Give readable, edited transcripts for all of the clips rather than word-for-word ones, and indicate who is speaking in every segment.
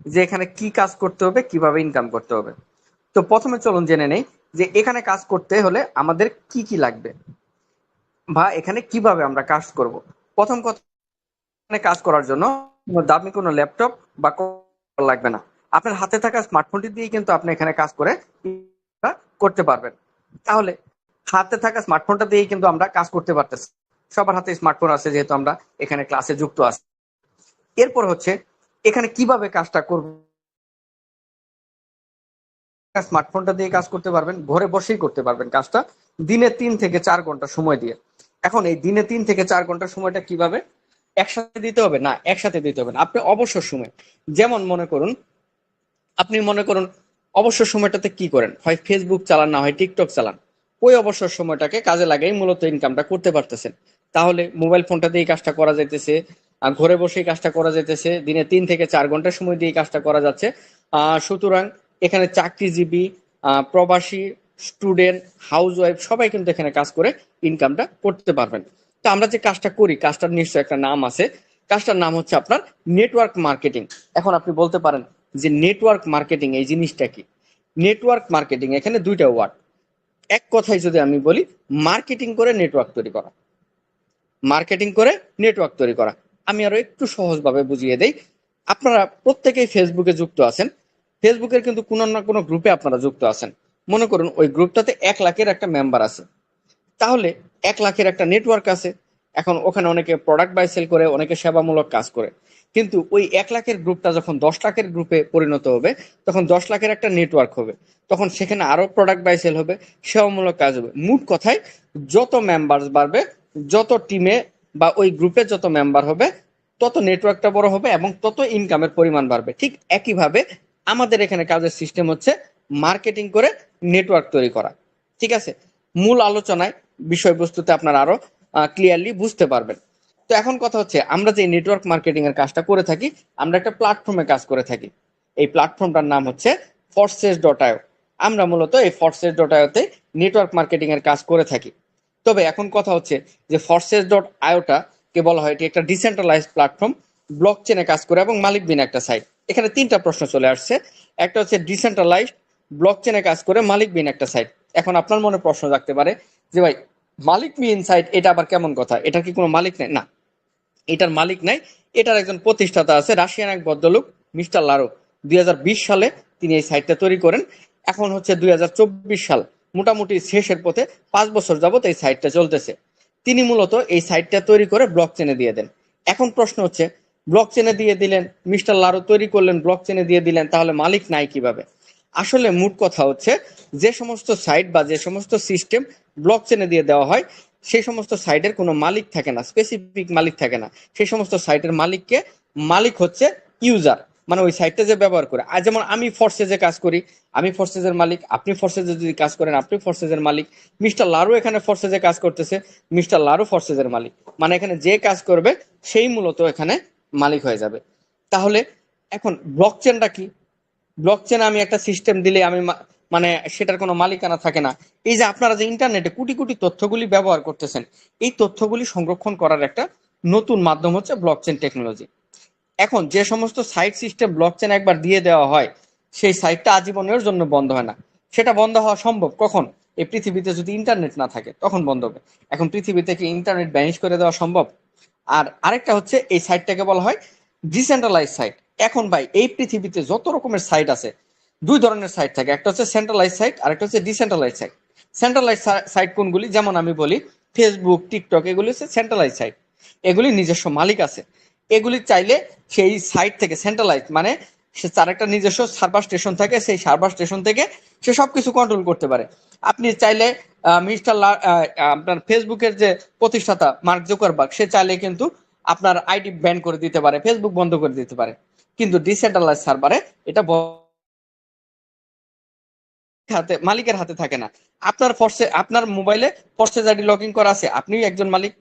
Speaker 1: যে এখানে কি কাজ করতে হবে, কিভাবে ইনকাম করতে হবে। তো প্রথমে চলুন জেনে নেই যে এখানে কাজ করতে হলে আমাদের কি কি লাগবে বা এখানে কিভাবে আমরা কাজ করব। প্রথম কথা, এখানে কাজ করার জন্য দামি কোনো ল্যাপটপ বা কম্পিউটার লাগবে না। আপনার হাতে থাকা স্মার্টফোনটি দিয়েই কিন্তু আপনি এখানে কাজ করে করতে পারবেন। তাহলে হাতে থাকা স্মার্টফোনটা দিয়েই কিন্তু আমরা কাজ করতে পারতেছি। সবার হাতে স্মার্টফোন আছে, যেহেতু আমরা এখানে ক্লাসে যুক্ত আছি। এরপর হচ্ছে এখানে কিভাবে কাজটা করব। স্মার্টফোনটা দিয়ে কাজ করতে পারবেন, ঘরে বসেই করতে পারবেন কাজটা, দিনে 3 থেকে 4 ঘন্টা সময় দিয়ে। এখন এই দিনে 3 থেকে 4 ঘন্টা সময়টা কিভাবে একসাথে দিতে হবে? না, একসাথে দিতে হবে না, আপনি অবসর সময়, যেমন মনে করুন অবসর সময়টাতে কি করেন, হয় ফেসবুক চালান, না হয় টিকটক চালান। ওই অবসর সময়টাকে কাজে লাগাই মূলত ইনকামটা করতে পারতেছেন। তাহলে মোবাইল ফোনটা দিয়ে কাজটা করা যাইতেছে, ঘরে বসেই কাজটা করা যাইতেছে, দিনে 3 থেকে 4 ঘন্টা সময় দিয়ে কাজটা করা যাচ্ছে। সুতরাং এখানে চাকরিজীবী, প্রবাসী, স্টুডেন্ট, হাউস ওয়াইফ সবাই কিন্তু এখানে কাজ করে ইনকামটা করতে পারবেন। তো আমরা যে কাজটা করি, কাজটার নিশ্চয় একটা নাম আছে। কাজটার নাম হচ্ছে আপনার নেটওয়ার্ক মার্কেটিং। এখন আপনি বলতে পারেন যে নেটওয়ার্ক মার্কেটিং এই জিনিসটা কি? নেটওয়ার্ক মার্কেটিং এখানে দুইটা ওয়ার্ড। এক কথায় যদি আমি বলি, মার্কেটিং করে নেটওয়ার্ক তৈরি করা। মার্কেটিং করে নেটওয়ার্ক তৈরি করা। আমি আরো একটু সহজভাবে বুঝিয়ে দেই। আপনারা প্রত্যেকেই ফেসবুকে যুক্ত আছেন। ফেসবুকের কিন্তু কোনো না কোনো গ্রুপে আপনারা যুক্ত আছেন। মনে করুন ওই গ্রুপটাতে 1 লাখের একটা মেম্বার আছে। তাহলে 1 লাখের একটা নেটওয়ার্ক আছে। এখন ওখানে অনেকে প্রোডাক্ট বাই সেল করে, অনেকে সেবামূলক কাজ করে। কিন্তু ওই 1 লাখের গ্রুপটা যখন 10 লাখের গ্রুপে পরিণত হবে, তখন 10 লাখের একটা নেটওয়ার্ক হবে। তখন সেখানে আরো প্রোডাক্ট বাই সেল হবে, সেবামূলক কাজ হবে। মোট কথায় যত মেম্বার বাড়বে, যত টিমে বা ওই গ্রুপে যত মেম্বার হবে, তত নেটওয়ার্কটা বড় হবে এবং তত ইনকামের পরিমাণ বাড়বে। ঠিক একইভাবে আমাদের এখানে কাজের সিস্টেম হচ্ছে মার্কেটিং করে নেটওয়ার্ক তৈরি করা। ঠিক আছে? মূল আলোচনায় বিষয়বস্তুতে আপনারা আরো ক্লিয়ারলি বুঝতে পারবেন। তো এখন কথা হচ্ছে, আমরা যে নেটওয়ার্ক মার্কেটিং এর কাজটা করে থাকি, আমরা একটা প্ল্যাটফর্মে কাজ করে থাকি। এই প্ল্যাটফর্মটার নাম হচ্ছে forces.io। আমরা মূলত এই forces.io-তে নেটওয়ার্ক মার্কেটিং এর কাজ করে থাকি। তবে এখন কথা হচ্ছে যে forces.io-টা কে বলা হয় এটি একটা ডিসেন্ট্রালাইজড প্ল্যাটফর্ম, ব্লক চেনে কাজ করে এবং মালিকবিহীন একটা সাইট। এখানে 3টা প্রশ্ন চলে আসছে। একটা হচ্ছে ডিসেন্ট্রালাইজড, ব্লক চেনে কাজ করে, মালিকবিহীন একটা সাইট। এখন আপনার মনে প্রশ্ন থাকতে পারে যে ভাই, মালিকবিহীন সাইট এটা আবার কেমন কথা? এটার কি কোনো মালিক নেই? না, এটার মালিক নাই। এটার একজন প্রতিষ্ঠাতা আছে, রাশিয়ান এক ভদ্রলোক, মিস্টার লারো। 2020 সালে তিনি এই সাইটটা তৈরি করেন। এখন হচ্ছে 2024 সাল, মোটামুটি শেষের পথে। 5 বছর যাবত এই সাইটটা চলতেছে। তিনি মূলত এই সাইটটা তৈরি করে ব্লক চেনে দিয়ে দেন। এখন প্রশ্ন হচ্ছে, ব্লক চেনে দিয়ে দিলেন, মিস্টার লারো তৈরি করলেন, ব্লক চেনে দিয়ে দিলেন, তাহলে মালিক নাই কিভাবে? আসলে মোট কথা হচ্ছে, যে সমস্ত সাইট বা যে সমস্ত সিস্টেম ব্লক চেনে দিয়ে দেওয়া হয়, সেই সমস্ত সাইটের কোনো মালিক থাকে না, স্পেসিফিক মালিক থাকে না। সেই সমস্ত সাইটের মালিক হচ্ছে ইউজার, মানে ওই সাইটটা যে ব্যবহার করে। আর যেমন আমি ফোর্সেজে কাজ করি, আমি ফোর্সেজের মালিক। আপনি ফোর্সেজে যদি কাজ করেন, আপনি ফোর্সেজের মালিক। মিস্টার লারু এখানে ফোর্সেজে কাজ করতেছে, মিস্টার লারু ফোর্সেজের মালিক। মানে এখানে যে কাজ করবে সেই মূলত এখানে মালিক হয়ে যাবে। তাহলে এখন ব্লক চেনটা কি? ব্লক চেন আমি একটা সিস্টেম দিলে আমি মানে সেটার কোনো মালিকানা থাকে না। এই যে আপনারা যে ইন্টারনেটে কোটি কোটি তথ্যগুলি ব্যবহার করতেছেন, এই তথ্যগুলি সংরক্ষণ করার একটা নতুন মাধ্যম হচ্ছে ব্লক চেন টেকনোলজি। এখন যে সমস্ত সাইট সিস্টেম ব্লক চেন একবার দিয়ে দেওয়া হয়, সেই সাইটটা আজীবনের জন্য বন্ধ হয় না। সেটা বন্ধ হওয়া সম্ভব কখন? এই পৃথিবীতে যদি ইন্টারনেট না থাকে তখন বন্ধ হবে। এখন পৃথিবী থেকে ইন্টারনেট ব্যানিশ করে দেওয়া সম্ভব? আর আরেকটা হচ্ছে, এই সাইটটাকে বলা হয় ডিসেন্ট্রালাইজ সাইট। এখন ভাই, এই পৃথিবীতে যত রকমের সাইট আছে, দুই ধরনের সাইট থাকে, একটা হচ্ছে সেন্ট্রালাইজ সাইট, আর একটা হচ্ছে ডিসেন্ট্রালাইজ সাইট। সেন্ট্রালাইজ সাইট কোনগুলি? যেমন আমি বলি, ফেসবুক, টিকটক, এগুলি হচ্ছে সেন্ট্রালাইজ সাইট। এগুলি নিজস্ব মালিক আছে। এগুলি চাইলে সেই সাইট থেকে, সেন্ট্রালাইজ মানে সে তার একটা নিজস্ব সার্ভার স্টেশন থাকে, সেই সার্ভার স্টেশন থেকে সে সবকিছু কন্ট্রোল করতে পারে। আপনি চাইলে আপনার ফেসবুকের যে প্রতিষ্ঠাতা মার্ক জুকারবার্গ, সে চাইলে কিন্তু আপনার আইডি ব্যান করে দিতে পারে, ফেসবুক বন্ধ করে দিতে পারে। কিন্তু ডিসেন্ট্রালাইজ সার্ভারে এটা মালিকের হাতে থাকে না। আপনার মোবাইলে ফরসেজ আইডি লগ ইন করা আছে, আপনি একজন মালিক।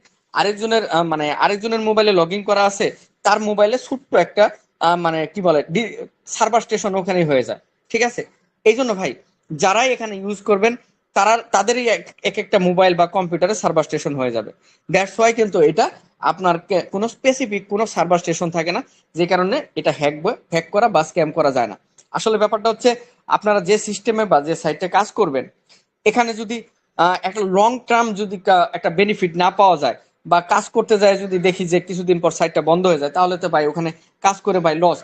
Speaker 1: আরেকজনের মোবাইলে লগ ইন করা আছে, তার মোবাইলে ছোট্ট একটা মানে কি বলে সার্ভার স্টেশন ওখানেই হয়ে যায়। ঠিক আছে? এই জন্য ভাই, যারাই এখানে ইউজ করবেন, তাদেরই এক একটা মোবাইল বা কম্পিউটারে সার্ভার স্টেশন হয়ে যাবে। দ্যাটস ওয়াই কিন্তু এটা আপনার কোনো স্পেসিফিক কোনো সার্ভার স্টেশন থাকে না, যে কারণে এটা হ্যাক করা বা স্ক্যাম করা যায় না। আসলে ব্যাপারটা হচ্ছে আপনারা যে সিস্টেমে বা যে সাইটে কাজ করবেন, এখানে যদি একটা লং টার্ম যদি একটা বেনিফিট না পাওয়া যায়, বা কাজ করতে যায় যদি দেখি যে কিছুদিন পর সাইটটা বন্ধ হয়ে যায়, তাহলে তো ভাই ওখানে কাজ করে ভাই লস,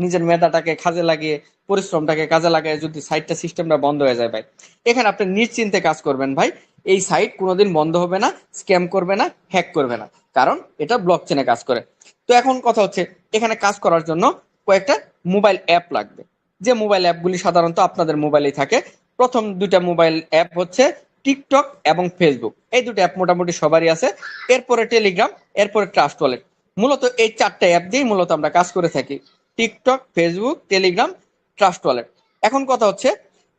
Speaker 1: নিজের মেধাটাকে কাজে লাগিয়ে, পরিশ্রমটাকে কাজে লাগিয়ে যদি সাইটটা সিস্টেমটা বন্ধ হয়ে যায় ভাই, এখানে আপনি নিশ্চিন্তে কাজ করবেন ভাই। এই সাইট কোনোদিন বন্ধ হবে না, স্ক্যাম করবে না, হ্যাক করবে না, কারণ এটা ব্লক চেনে কাজ করে। তো এখন কথা হচ্ছে, এখানে কাজ করার জন্য কয়েকটা মোবাইল অ্যাপ লাগবে, যে মোবাইল অ্যাপগুলি সাধারণত আপনাদের মোবাইলেই থাকে। প্রথম দুইটা মোবাইল অ্যাপ হচ্ছে টিকটক এবং ফেসবুক, এই দুটো অ্যাপ মোটামুটি সবারই আছে। এরপরে টেলিগ্রাম, এরপরে ট্রাস্ট ওয়ালেট। মূলত এই চারটা অ্যাপ দিয়েই মূলত আমরা কাজ করে থাকি: TikTok, Facebook, Telegram, trust wallet. এখন কথা হচ্ছে,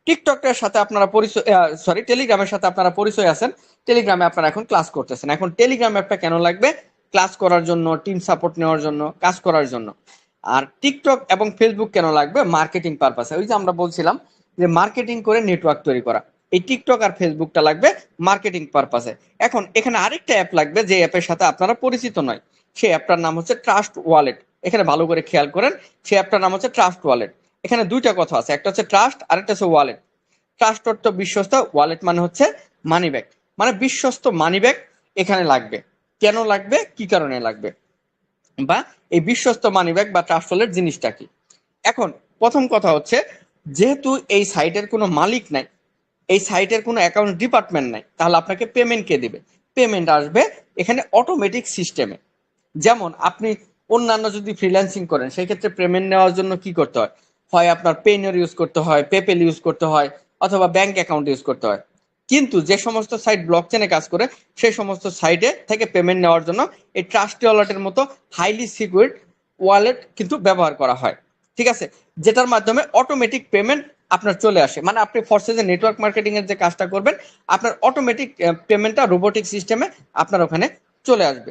Speaker 1: টিকটকের সাথে আপনারা পরিচয়, সরি, টেলিগ্রামের সাথে আপনারা পরিচয় আছেন, টেলিগ্রামে আপনারা এখন ক্লাস করতেছেন। এখন টেলিগ্রাম অ্যাপটা কেন লাগবে? ক্লাস করার জন্য, টিম সাপোর্ট নেওয়ার জন্য, কাজ করার জন্য। আর টিকটক এবং ফেসবুক কেন লাগবে? মার্কেটিং পারপাসে। ওই যে আমরা বলছিলাম যে মার্কেটিং করে নেটওয়ার্ক তৈরি করা, এই টিকটক আর ফেসবুকটা লাগবে মার্কেটিং পারপাসে। এখন এখানে আরেকটা অ্যাপ লাগবে, যে অ্যাপের সাথে আপনারা পরিচিত নয়, সেই অ্যাপটার নাম হচ্ছে ট্রাস্ট ওয়ালেট। এখানে ভালো করে খেয়াল করেন, সেই অ্যাপটার নাম হচ্ছে ট্রাস্ট ওয়ালেট। এখানে দুইটা কথা আছে, একটা হচ্ছে ট্রাস্ট আর একটা হচ্ছে ওয়ালেট। ট্রাস্ট অর্থ বিশ্বস্ত, ওয়ালেট মানে হচ্ছে মানি ব্যাগ, মানে বিশ্বস্ত মানি ব্যাগ এখানে লাগবে। কেন লাগবে, কি কারণে লাগবে, বা এই বিশ্বস্ত মানি ব্যাগ বা ট্রাস্ট ওয়ালেট জিনিসটা কি? এখন প্রথম কথা হচ্ছে, যেহেতু এই সাইটের কোনো মালিক নাই, এই সাইটের কোনো অ্যাকাউন্ট ডিপার্টমেন্ট নাই, তাহলে আপনাকে পেমেন্ট কে দিবে? পেমেন্ট আসবে এখানে অটোমেটিক সিস্টেমে। যেমন আপনি অন্যান্য যদি ফ্রিল্যান্সিং করেন, সেই ক্ষেত্রে পেমেন্ট নেওয়ার জন্য কি করতে হয়? হয় আপনার পেইনর ইউজ করতে হয়, পেপেল ইউজ করতে হয়, অথবা ব্যাংক অ্যাকাউন্ট ইউজ করতে হয়। কিন্তু যে সমস্ত সাইট ব্লক চেনে কাজ করে, সেই সমস্ত সাইটে থেকে পেমেন্ট নেওয়ার জন্য এই ট্রাস্ট ওয়ালেটের মতো হাইলি সিকিউর ওয়ালেট কিন্তু ব্যবহার করা হয়। ঠিক আছে, যেটার মাধ্যমে অটোমেটিক পেমেন্ট আপনার চলে আসে। মানে আপনি ফরসেজে নেটওয়ার্ক মার্কেটিং এর যে কাজটা করবেন, আপনার অটোমেটিক পেমেন্টটা রোবোটিক সিস্টেমে আপনার ওখানে চলে আসবে।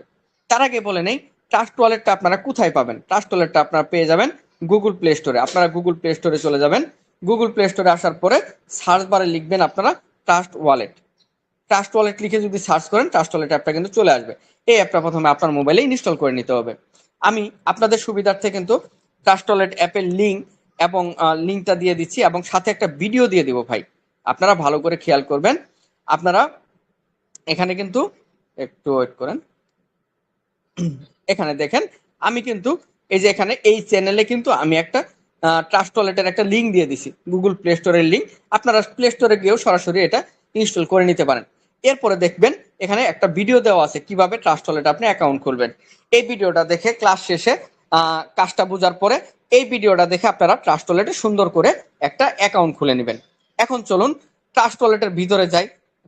Speaker 1: তার আগে বলে নেই, ট্রাস্ট ওয়ালেটটা আপনারা কোথায় পাবেন? ট্রাস্ট ওয়ালেটটা আপনারা পেয়ে যাবেন গুগল প্লে স্টোরে। আপনারা গুগল প্লে স্টোরে চলে যাবেন। গুগল প্লে স্টোরে আসার পরে সার্চ বারে লিখবেন আপনারা ট্রাস্ট ওয়ালেট। ট্রাস্ট ওয়ালেট লিখে যদি সার্চ করেন, ট্রাস্ট ওয়ালেট অ্যাপটা কিন্তু চলে আসবে। এই অ্যাপটা প্রথমে আপনার মোবাইলে ইনস্টল করে নিতে হবে। আমি আপনাদের সুবিধার্থে কিন্তু ট্রাস্ট ওয়ালেট অ্যাপের লিঙ্ক এবং লিঙ্কটা দিয়ে দিচ্ছি, এবং সাথে একটা ভিডিও দিয়ে দিব ভাই, আপনারা ভালো করে খেয়াল করবেন। আপনারা এখানে কিন্তু একটু ওয়েট করেন, এখানে দেখেন আমি কিন্তু এই যে এখানে এই চ্যানেলে কিন্তু আমি একটা ট্রাস্ট ওয়ালেটের একটা লিঙ্ক দিয়ে দিছি, গুগল প্লে স্টোরের লিঙ্ক। আপনারা প্লে স্টোরে গিয়েও সরাসরি এটা ইনস্টল করে নিতে পারেন। এরপরে দেখবেন এখানে একটা ভিডিও দেওয়া আছে কিভাবে ট্রাস্ট ওয়ালেট আপনি অ্যাকাউন্ট খুলবেন। এই ভিডিওটা দেখে ক্লাস শেষে কাজটা বোঝার পরে এই ভিডিওটা দেখে আপনারা ট্রাস্ট ওয়ালেটে সুন্দর করে একটা অ্যাকাউন্ট খুলে নেবেন। এখন চলুন ট্রাস্ট ওয়ালেটের ভিতরে যাই।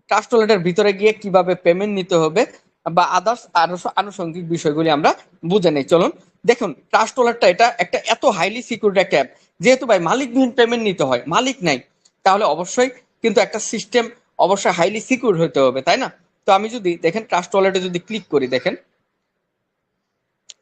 Speaker 1: ট্রাস্ট ওয়ালেটের ভিতরে গিয়ে কিভাবে পেমেন্ট নিতে হবে বা আদার্স আরো আনুষঙ্গিক বিষয়গুলি আমরা বুঝে নেই। চলুন দেখুন, ট্রাস্ট ওয়ালেটটা এটা একটা এত হাইলি সিকিউর একটা অ্যাপ। যেহেতু ভাই মালিকবিহীন পেমেন্ট নিতে হয়, মালিক নাই, তাহলে অবশ্যই কিন্তু একটা সিস্টেম অবশ্যই হাইলি সিকিউর হতে হবে, তাই না? তো আমি যদি দেখেন ট্রাস্ট ওয়ালেটে যদি ক্লিক করি, দেখেন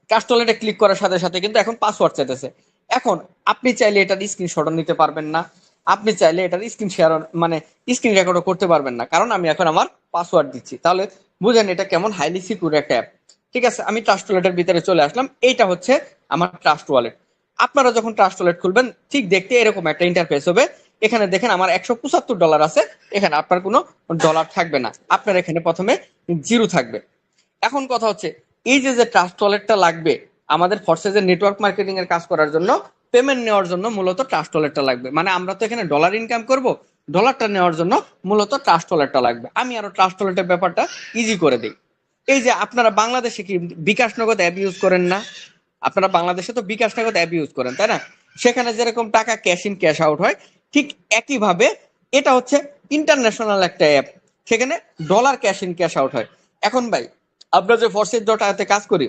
Speaker 1: ট্রাস্ট ওয়ালেটে ক্লিক করার সাথে সাথে কিন্তু এখন পাসওয়ার্ড চাইতেছে। এখন আপনি চাইলে এটার স্ক্রিনশটও নিতে পারবেন না, আপনি চাইলে এটার স্ক্রিন শেয়ার মানে স্ক্রিন রেকর্ডও করতে পারবেন না, কারণ আমি এখন আমার পাসওয়ার্ড দিচ্ছি। তাহলে বুঝেন এটা কেমন হাইলি সিকিউর একটা অ্যাপ। ঠিক আছে, আমি ট্রাস্ট ওয়ালেটের ভিতরে চলে আসলাম। এইটা হচ্ছে আমার ট্রাস্ট ওয়ালেট। আপনারা যখন ট্রাস্ট ওয়ালেট খুলবেন, ঠিক দেখতে এরকম একটা ইন্টারফেস হবে। এখানে দেখেন আমার $175 আছে, এখানে আপনার কোনো ডলার থাকবে না, আপনার এখানে প্রথমে জিরো থাকবে। এখন কথা হচ্ছে, এই যে যে ট্রাস্ট ওয়ালেটটা লাগবে আমাদের ফরসেজের নেটওয়ার্ক মার্কেটিং এর কাজ করার জন্য, পেমেন্ট নেওয়ার জন্য মূলত ট্রাস্ট ওয়ালেটটা লাগবে। মানে আমরা তো এখানে ডলার ইনকাম করব, ডলারটা নেওয়ার জন্য মূলত ট্রাস্ট ওয়ালেটটা লাগবে। আমি আরো ট্রাস্ট ওয়ালেটের ব্যাপারটা ইজি করে দিই। এই যে আপনারা বাংলাদেশে কি বিকাশ নগদ অ্যাপ ইউজ করেন না? আপনারা বাংলাদেশে তো বিকাশ নগদ অ্যাপ ইউজ করেন, তাই না? সেখানে যেরকম টাকা ক্যাশ ইন ক্যাশ আউট হয়, ঠিক একইভাবে এটা হচ্ছে ইন্টারন্যাশনাল একটা অ্যাপ, সেখানে dollar cash in cash out হয়। এখন ভাই আমরা যে ফরসেজ ডটাতে কাজ করি,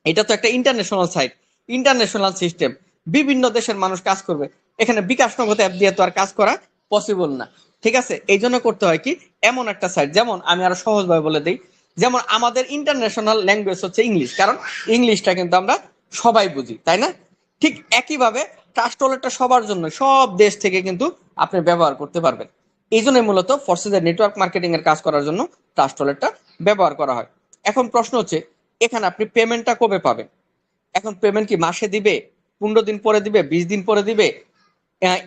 Speaker 1: এটা তো একটা ইন্টারন্যাশনাল সাইট, ইন্টারন্যাশনাল সিস্টেম, বিভিন্ন দেশের মানুষ কাজ করবে। এখানে বিকাশ নগদ অ্যাপ দিয়ে তো আর কাজ করা পসিবল না। ঠিক আছে, এই জন্য করতে হয় কি, এমন একটা সাইট, যেমন আমি আরো সহজভাবে বলে দিই, যেমন আমাদের ইন্টারন্যাশনাল ল্যাঙ্গুয়েজ হচ্ছে ইংলিশ, কারণ ইংলিশটা কিন্তু আমরা সবাই বুঝি, তাই না? ঠিক একইভাবে ট্রাস্ট ওয়ালেটটা সবার জন্য, সব দেশ থেকে কিন্তু আপনি ব্যবহার করতে পারবেন। এই জন্য মূলত ফোর্সেজের নেটওয়ার্ক মার্কেটিং এর কাজ করার জন্য ট্রাস্টওয়ালেটটা ব্যবহার করা হয়। এখন প্রশ্ন হচ্ছে এখানে আপনি পেমেন্টটা কবে পাবেন? এখন পেমেন্ট কি মাসে দিবে, 15 দিন পরে দিবে, 20 দিন পরে দিবে,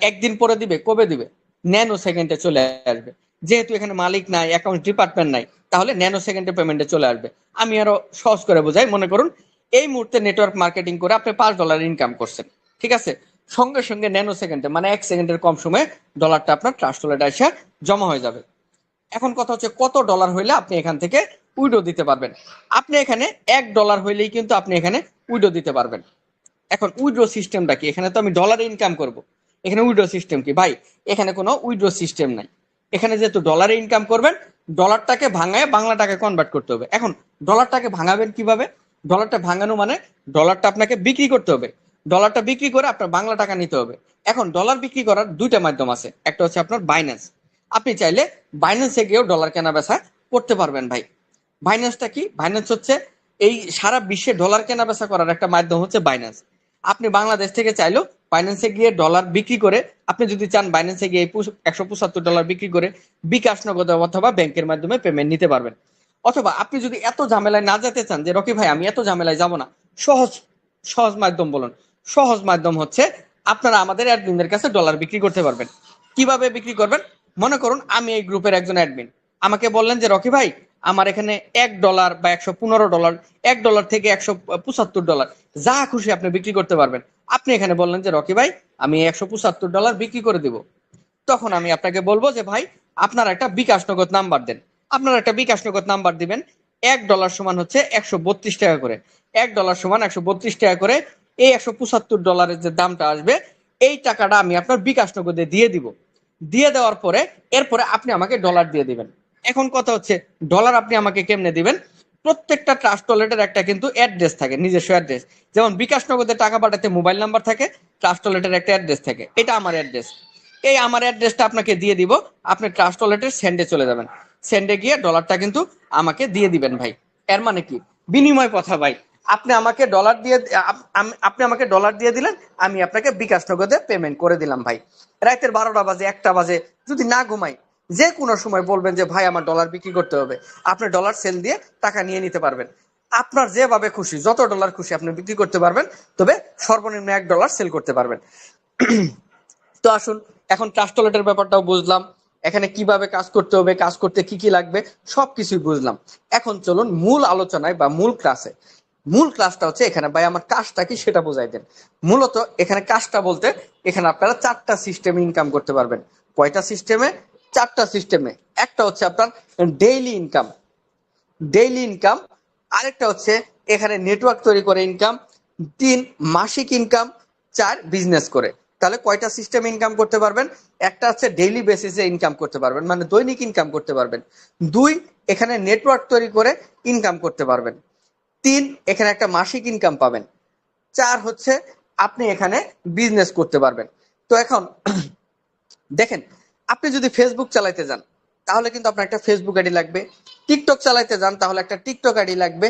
Speaker 1: একদিন পরে দিবে, কবে দিবে? ন্যানো সেকেন্ডে চলে আসবে। যেহেতু এখানে মালিক নাই, অ্যাকাউন্ট ডিপার্টমেন্ট নাই, তাহলে ন্যানো সেকেন্ডে পেমেন্টে চলে আসবে। আমি আরো সহজ করে বোঝাই, মনে করুন এই মুহূর্তে নেটওয়ার্ক মার্কেটিং করে আপনি $5 ইনকাম করছেন, ঠিক আছে? সঙ্গে সঙ্গে ন্যানো সেকেন্ডে মানে 1 সেকেন্ডের কম সময়ে ডলারটা আপনার ট্রাস্ট ওয়ালেটে এসে জমা হয়ে যাবে। এখন কথা হচ্ছে কত ডলার হইলে আপনি এখান থেকে উইড্রো দিতে পারবেন। আপনি এখানে $1 হইলেই কিন্তু আপনি এখানে উইড্রো দিতে পারবেন। এখন উইড্রো সিস্টেমটা কি? এখানে তো আমি ডলারে ইনকাম করব, এখানে উইড্রো সিস্টেম কি? ভাই এখানে কোনো উইড্রো সিস্টেম নাই। এখানে যেহেতু ডলারে ইনকাম করবেন, ডলারটাকে ভাঙায় বাংলা টাকায় কনভার্ট করতে হবে। এখন ডলারটাকে ভাঙাবেন কিভাবে? ডলারটা ভাঙানো মানে ডলারটা আপনাকে বিক্রি করতে হবে, ডলারটা বিক্রি করে আপনার বাংলা টাকা নিতে হবে। এখন ডলার বিক্রি করার দুইটা মাধ্যম আছে, একটা হচ্ছে আপনার বাইন্যান্স। আপনি চাইলে বাইন্যান্সে গিয়েও ডলার কেনা বেচা করতে পারবেন ভাই। বাইন্যান্সটা কি? বাইন্যান্স হচ্ছে এই সারা বিশ্বে ডলার কেনা বেচা করার একটা মাধ্যম হচ্ছে বাইন্যান্স। আপনি বাংলাদেশ থেকে চাইলেও বাইন্যান্সে গিয়ে ডলার বিক্রি করে, আপনি যদি চান বাইন্যান্সে গিয়ে $175 বিক্রি করে বিকাশ, নগদ অথবা ব্যাংকের মাধ্যমে পেমেন্ট নিতে পারবেন। অথবা আপনি যদি এত ঝামেলায় না যেতে চান যে রকি ভাই আমি এত ঝামেলায় যাব না, সহজ সহজ মাধ্যম বলুন। সহজ মাধ্যম হচ্ছে আপনারা আমাদের অ্যাডমিনদের কাছে ডলার বিক্রি করতে পারবেন। কিভাবে বিক্রি করবেন? মনে করুন আমি এই গ্রুপের একজন অ্যাডমিন, আমাকে বললেন যে রকি ভাই আমার এখানে $1 বা $115, $1 থেকে $175, যা খুশি আপনি বিক্রি করতে পারবেন। আপনি এখানে বললেন যে রকি ভাই আমি $175 বিক্রি করে দিব। তখন আমি আপনাকে বলবো যে ভাই আপনার একটা বিকাশ নগদ নাম্বার দেন। আপনার একটা বিকাশ নগদ নাম্বার দিবেন। $1 সমান হচ্ছে 132 টাকা করে, $1 সমান 132 টাকা করে। এই $175 যে দামটা আসবে, এই টাকাটা আমি আপনার বিকাশ নগদে দিয়ে দিব। দিয়ে দেওয়ার পরে এরপরে আপনি আমাকে ডলার দিয়ে দিবেন। এখন কথা হচ্ছে ডলার আপনি আমাকে কেমনে দিবেন? প্রত্যেকটা ট্রাস্ট ওয়ালেটের একটা কিন্তু অ্যাড্রেস থাকে, নিজস্ব অ্যাড্রেস। যেমন বিকাশ নগদে টাকা পাঠাতে মোবাইল নাম্বার থাকে, ট্রাস্ট ওয়ালেটের একটা অ্যাড্রেস থাকে, এটা আমার অ্যাড্রেস। এই আমার অ্যাড্রেসটা আপনাকে দিয়ে দিব, আপনি ট্রাস্ট ওয়ালেটের সেন্ডে চলে যাবেন। সেন্ডে গিয়ে ডলারটা কিন্তু আমাকে দিয়ে দিবেন ভাই। এর মানে কি? বিনিময় কথা ভাই। আপনি আমাকে ডলার দিয়ে আপনি আমাকে ডলার দিয়ে দিলেন, আমি আপনাকে বিকাশ নগদে পেমেন্ট করে দিলাম ভাই। রাতের 12টা বাজে, 1টা বাজে, যদি না ঘুমাই, যে কোনো সময় বলবেন যে ভাই আমার ডলার বিক্রি করতে হবে, আপনি ডলার সেল দিয়ে টাকা নিয়ে নিতে পারবেন। আপনার যেভাবে খুশি, যত ডলার খুশি আপনি বিক্রি করতে পারবেন, তবে সর্বনিম্ন $1 সেল করতে পারবেন। তো আসুন, এখন ট্রাস্ট ওয়ালেটের ব্যাপারটাও বুঝলাম, এখানে কিভাবে কাজ করতে হবে, কাজ করতে কি কি লাগবে, সবকিছুই বুঝলাম। এখন চলুন মূল আলোচনায় বা মূল ক্লাসে। মূল ক্লাসটা হচ্ছে এখানে ভাই আমার কাজটা কি সেটা বোঝাই দেন। মূলত এখানে কাজটা বলতে এখানে আপনারা 4টা সিস্টেমে ইনকাম করতে পারবেন। কয়টা সিস্টেমে? 4টা সিস্টেমে। একটা হচ্ছে আপনার ডেইলি ইনকাম, ডেইলি ইনকাম। আরেকটা হচ্ছে এখানে নেটওয়ার্ক তৈরি করে ইনকাম। 3 মাসিক ইনকাম। 4 বিজনেস করে। তাহলে কয়টা সিস্টেম ইনকাম করতে পারবেন? একটা হচ্ছে ডেইলি বেসিসে ইনকাম করতে পারবেন, মানে দৈনিক ইনকাম করতে পারবেন। 2 এখানে নেটওয়ার্ক তৈরি করে ইনকাম করতে পারবেন। 3 এখানে একটা মাসিক ইনকাম পাবেন। 4 হচ্ছে আপনি এখানে বিজনেস করতে পারবেন। তো এখন দেখেন, আপনি যদি ফেসবুক চালাইতে যান তাহলে কিন্তু আপনার একটা ফেসবুক আইডি লাগবে। টিকটক চালাইতে যান তাহলে একটা টিকটক আইডি লাগবে।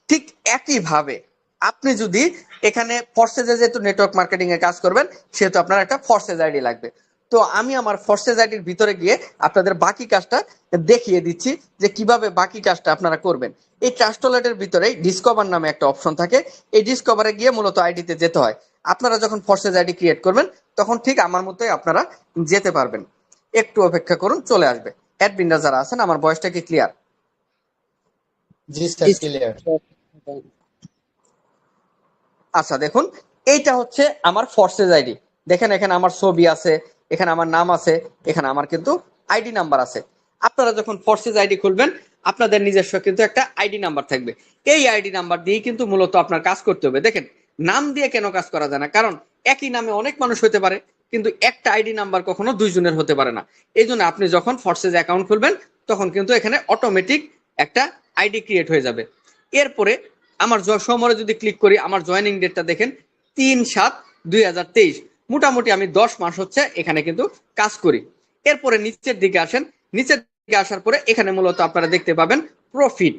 Speaker 1: ঠিক একইভাবে আপনি যদি এখানে ফরসেজে যেহেতু নেটওয়ার্ক মার্কেটিং এর কাজ করবেন, সেহেতু আপনার একটা ফরসেজ আইডি লাগবে। তো আমি আমার ফরসেজ আইডির ভিতরে গিয়ে আপনাদের বাকি কাজটা দেখিয়ে দিচ্ছি যে কিভাবে বাকি কাজটা আপনারা করবেন। এই ট্রাস্ট ওয়ালেটের ভিতরে ডিসকভার নামে একটা অপশন থাকে। এই ডিসকভারে গিয়ে মূলত আইডিতে যেতে হয়। আপনারা যখন ফরসেজ আইডি ক্রিয়েট করবেন তখন ঠিক আমার মতোই আপনারা যেতে পারবেন। একটু অপেক্ষা করুন, চলে আসবে। অ্যাডমিনরা যারা আছেন, আমার ভয়েসটা কি ক্লিয়ার?
Speaker 2: জি স্যার, ক্লিয়ার।
Speaker 1: আচ্ছা দেখুন, এইটা হচ্ছে আমার ফরসেজ আইডি। দেখেন এখানে আমার ছবি আছে, এখানে আমার নাম আছে, এখানে আমার কিন্তু আইডি নাম্বার আছে। আপনারা যখন ফরসেজ আইডি খুলবেন আপনাদের নিজস্ব কিন্তু একটা আইডি নাম্বার থাকবে। এই আইডি নাম্বার দিয়ে কিন্তু মূলত আপনার কাজ করতে হবে। দেখেন, নাম দিয়ে কেন কাজ করা যায় না? কারণ একই নামে অনেক মানুষ হতে পারে, কিন্তু একটা আইডি নাম্বার কখনো দুইজনের হতে পারে না। এই জন্য আপনি যখন ফরসেজ অ্যাকাউন্ট খুলবেন তখন কিন্তু এখানে অটোমেটিক একটা আইডি ক্রিয়েট হয়ে যাবে। এরপরে আমার সমরে যদি ক্লিক করি, আমার জয়েনিং ডেটটা দেখেন 3/7/2023। মোটামুটি আমি 10 মাস হচ্ছে এখানে কিন্তু কাজ করি। এরপরে নিচের দিকে আসেন, নিচের দিকে আসার পরে এখানে মূলত আপনারা দেখতে পাবেন প্রফিট।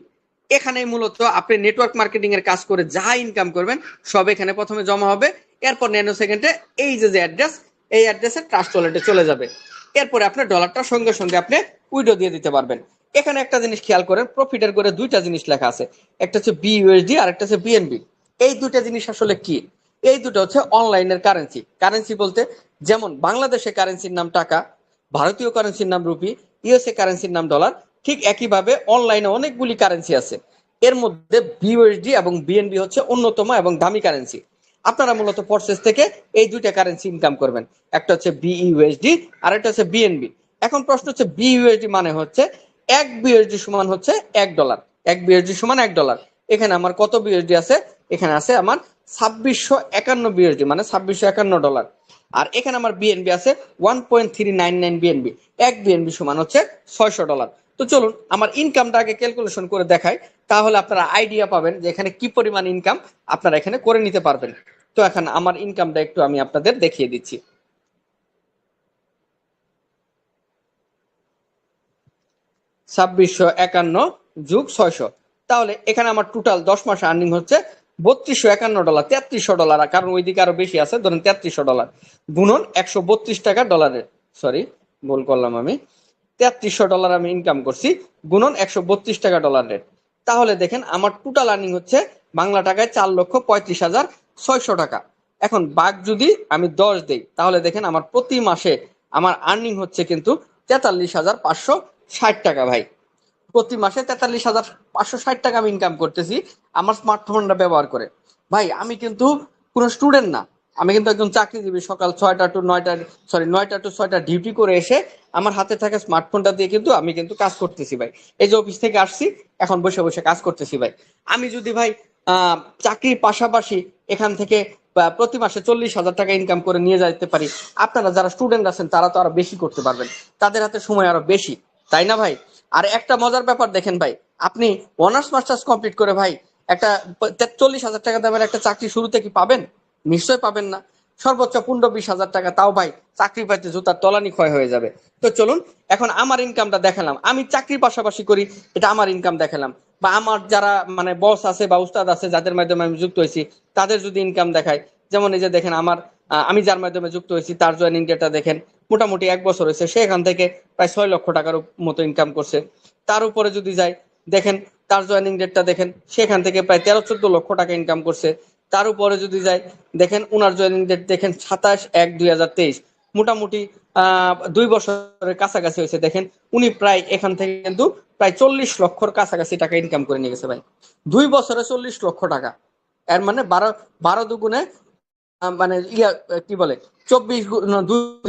Speaker 1: এখানে মূলত আপনি নেটওয়ার্ক মার্কেটিং এর কাজ করে যা ইনকাম করবেন সব এখানে প্রথমে জমা হবে। এরপর ন্যানো সেকেন্ডে এই যে অ্যাড্রেস, এই অ্যাড্রেসে ট্রাস্ট ওয়ালেটে চলে যাবে। এরপরে আপনার ডলারটা সঙ্গে সঙ্গে আপনি উইড্রো দিয়ে দিতে পারবেন। এখানে একটা জিনিস খেয়াল করেন, প্রফিটের করে দুইটা জিনিস লেখা আছে, একটা হচ্ছে বিইউএসডি আর একটা হচ্ছে বিএনবি। এই দুইটা জিনিস আসলে কি? এই দুটো হচ্ছে অনলাইনের কারেন্সি। কারেন্সি বলতে যেমন বাংলাদেশে কারেন্সির নাম টাকা, ভারতীয় কারেন্সির নাম রুপি, ইউএসএ কারেন্সির নাম ডলার, ঠিক একইভাবে অনলাইনে অনেকগুলি কারেন্সি আছে। এর মধ্যে বিইউএসডি এবং বিএনবি হচ্ছে অন্যতম এবং দামি কারেন্সি। আপনারা মূলত প্রসেস থেকে এই দুইটা কারেন্সি ইনকাম করবেন, একটা হচ্ছে বিইউএসডি আর একটা হচ্ছে বিএনবি। এখন প্রশ্ন হচ্ছে বিইউএসডি মানে হচ্ছে এক বিইউএসডি সমান হচ্ছে $1, এক বিইউএসডি সমান $1। এখানে আমার কত বিইউএসডি আছে? এখানে আছে আমার 2651 বিইউএসডি, মানে $2651। আর এখানে আমার বিএনবি আছে 1.399 বিএনবি, এক বিএনবি সমান হচ্ছে $600। তো চলুন আমার ইনকামটা আগে ক্যালকুলেশন করে দেখাই, তাহলে আপনারা আইডিয়া পাবেন যে এখানে কি পরিমাণ ইনকাম আপনারা এখানে করে নিতে পারবেন। তো এখন আমার ইনকামটা একটু আমি আপনাদের দেখিয়ে দিচ্ছি। 2651 যোগ 600, তাহলে এখানে আমার টোটাল 10 মাসে আর্নিং হচ্ছে $3251, $3300, কারণ ওইদিকে আরো বেশি আছে, ধরেন $3300 গুণন 132 টাকা ডলারের, সরি ভুল করলাম আমি, $3300 আমি ইনকাম করছি গুণন 132 টাকা ডলারের। তাহলে দেখেন আমার টোটাল আর্নিং হচ্ছে বাংলা টাকায় 4,35,600 টাকা। এখন ভাগ যদি আমি 10 দেই, তাহলে দেখেন আমার প্রতি মাসে আমার আর্নিং হচ্ছে কিন্তু 43,560 টাকা ভাই। প্রতি মাসে 43,560 টাকা আমি ইনকাম করতেছি আমার স্মার্টফোনটা ব্যবহার করে। ভাই আমি কিন্তু কোনো স্টুডেন্ট না, আমি কিন্তু একজন চাকরিজীবী। সকাল 9টা টু 6টা ডিউটি করে এসে আমার হাতে থাকা স্মার্টফোনটা দিয়ে কিন্তু আমি কিন্তু কাজ করতেছি ভাই। এই যে অফিস থেকে আসছি, এখন বসে বসে কাজ করতেছি ভাই। আমি যদি ভাই চাকরির পাশাপাশি এখান থেকে প্রতি মাসে 40,000 টাকা ইনকাম করে নিয়ে যেতে পারি, আপনারা যারা স্টুডেন্ট আছেন তারা তো আরো বেশি করতে পারবেন, তাদের হাতে সময় আরো বেশি, তাই না ভাই? আর একটা মজার ব্যাপার দেখেন ভাই, আপনি অনার্স মাস্টার্স কমপ্লিট করে ভাই একটা 40,000 টাকা দামের একটা চাকরি শুরুতে কি পাবেন? নিশ্চয় পাবেন না। সর্বোচ্চ 15-20 হাজার টাকা, তাও ভাই চাকরি পাইতে জুতার তলানি ক্ষয় হয়ে যাবে। তো চলুন এখন আমার ইনকামটা দেখালাম, আমি চাকরির পাশাপাশি করি, এটা আমার ইনকাম দেখালাম। বা আমার যারা মানে বস আছে বা উস্তাদ আছে যাদের মাধ্যমে আমি যুক্ত হয়েছি, তাদের যদি ইনকাম দেখায়, যেমন এই যে দেখেন আমার আমি যার মাধ্যমে যুক্ত হয়েছি তার জয়েনিং ডেটটা দেখেন, মোটামুটি 1 বছর হয়েছে, সে এখান থেকে প্রায় 6 লক্ষ টাকার মতো ইনকাম করছে। তার উপরে যদি যাই, দেখেন তার জয়েনিং ডেটটা দেখেন, সেখান থেকে প্রায় 13-14 লক্ষ টাকা ইনকাম করছে। তার উপরে যদি যাই, দেখেন উনার জয়েনিং ডেট দেখেন 27/1/2023, মোটামুটি 2 বছরের কাছাকাছি হয়েছে। দেখেন উনি প্রায় এখান থেকে কিন্তু প্রায় 40 লক্ষর কাছাকাছি টাকা ইনকাম করে নিয়ে গেছে ভাই। 2 বছরে 40 লক্ষ টাকা, এর মানে 12 দুগুণে মানে কি বলে 24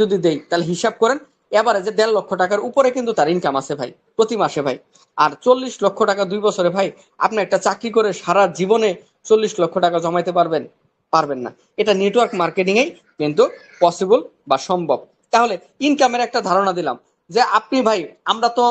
Speaker 1: যদি দেই, তাহলে হিসাব করেন এবারে যে 1.5 লক্ষ টাকার উপরে কিন্তু তার ইনকাম আছে ভাই প্রতি মাসে ভাই। আর 40 লক্ষ টাকা 2 বছরে ভাই, আপনি একটা চাকরি করে সারা জীবনে 40 লক্ষ টাকা জমাইতে পারবেন? পারবেন না। এটা নেটওয়ার্ক মার্কেটিং এই কিন্তু পসিবল বা সম্ভব। তাহলে ইনকামের একটা ধারণা দিলাম যে আপনি ভাই, আমরা তো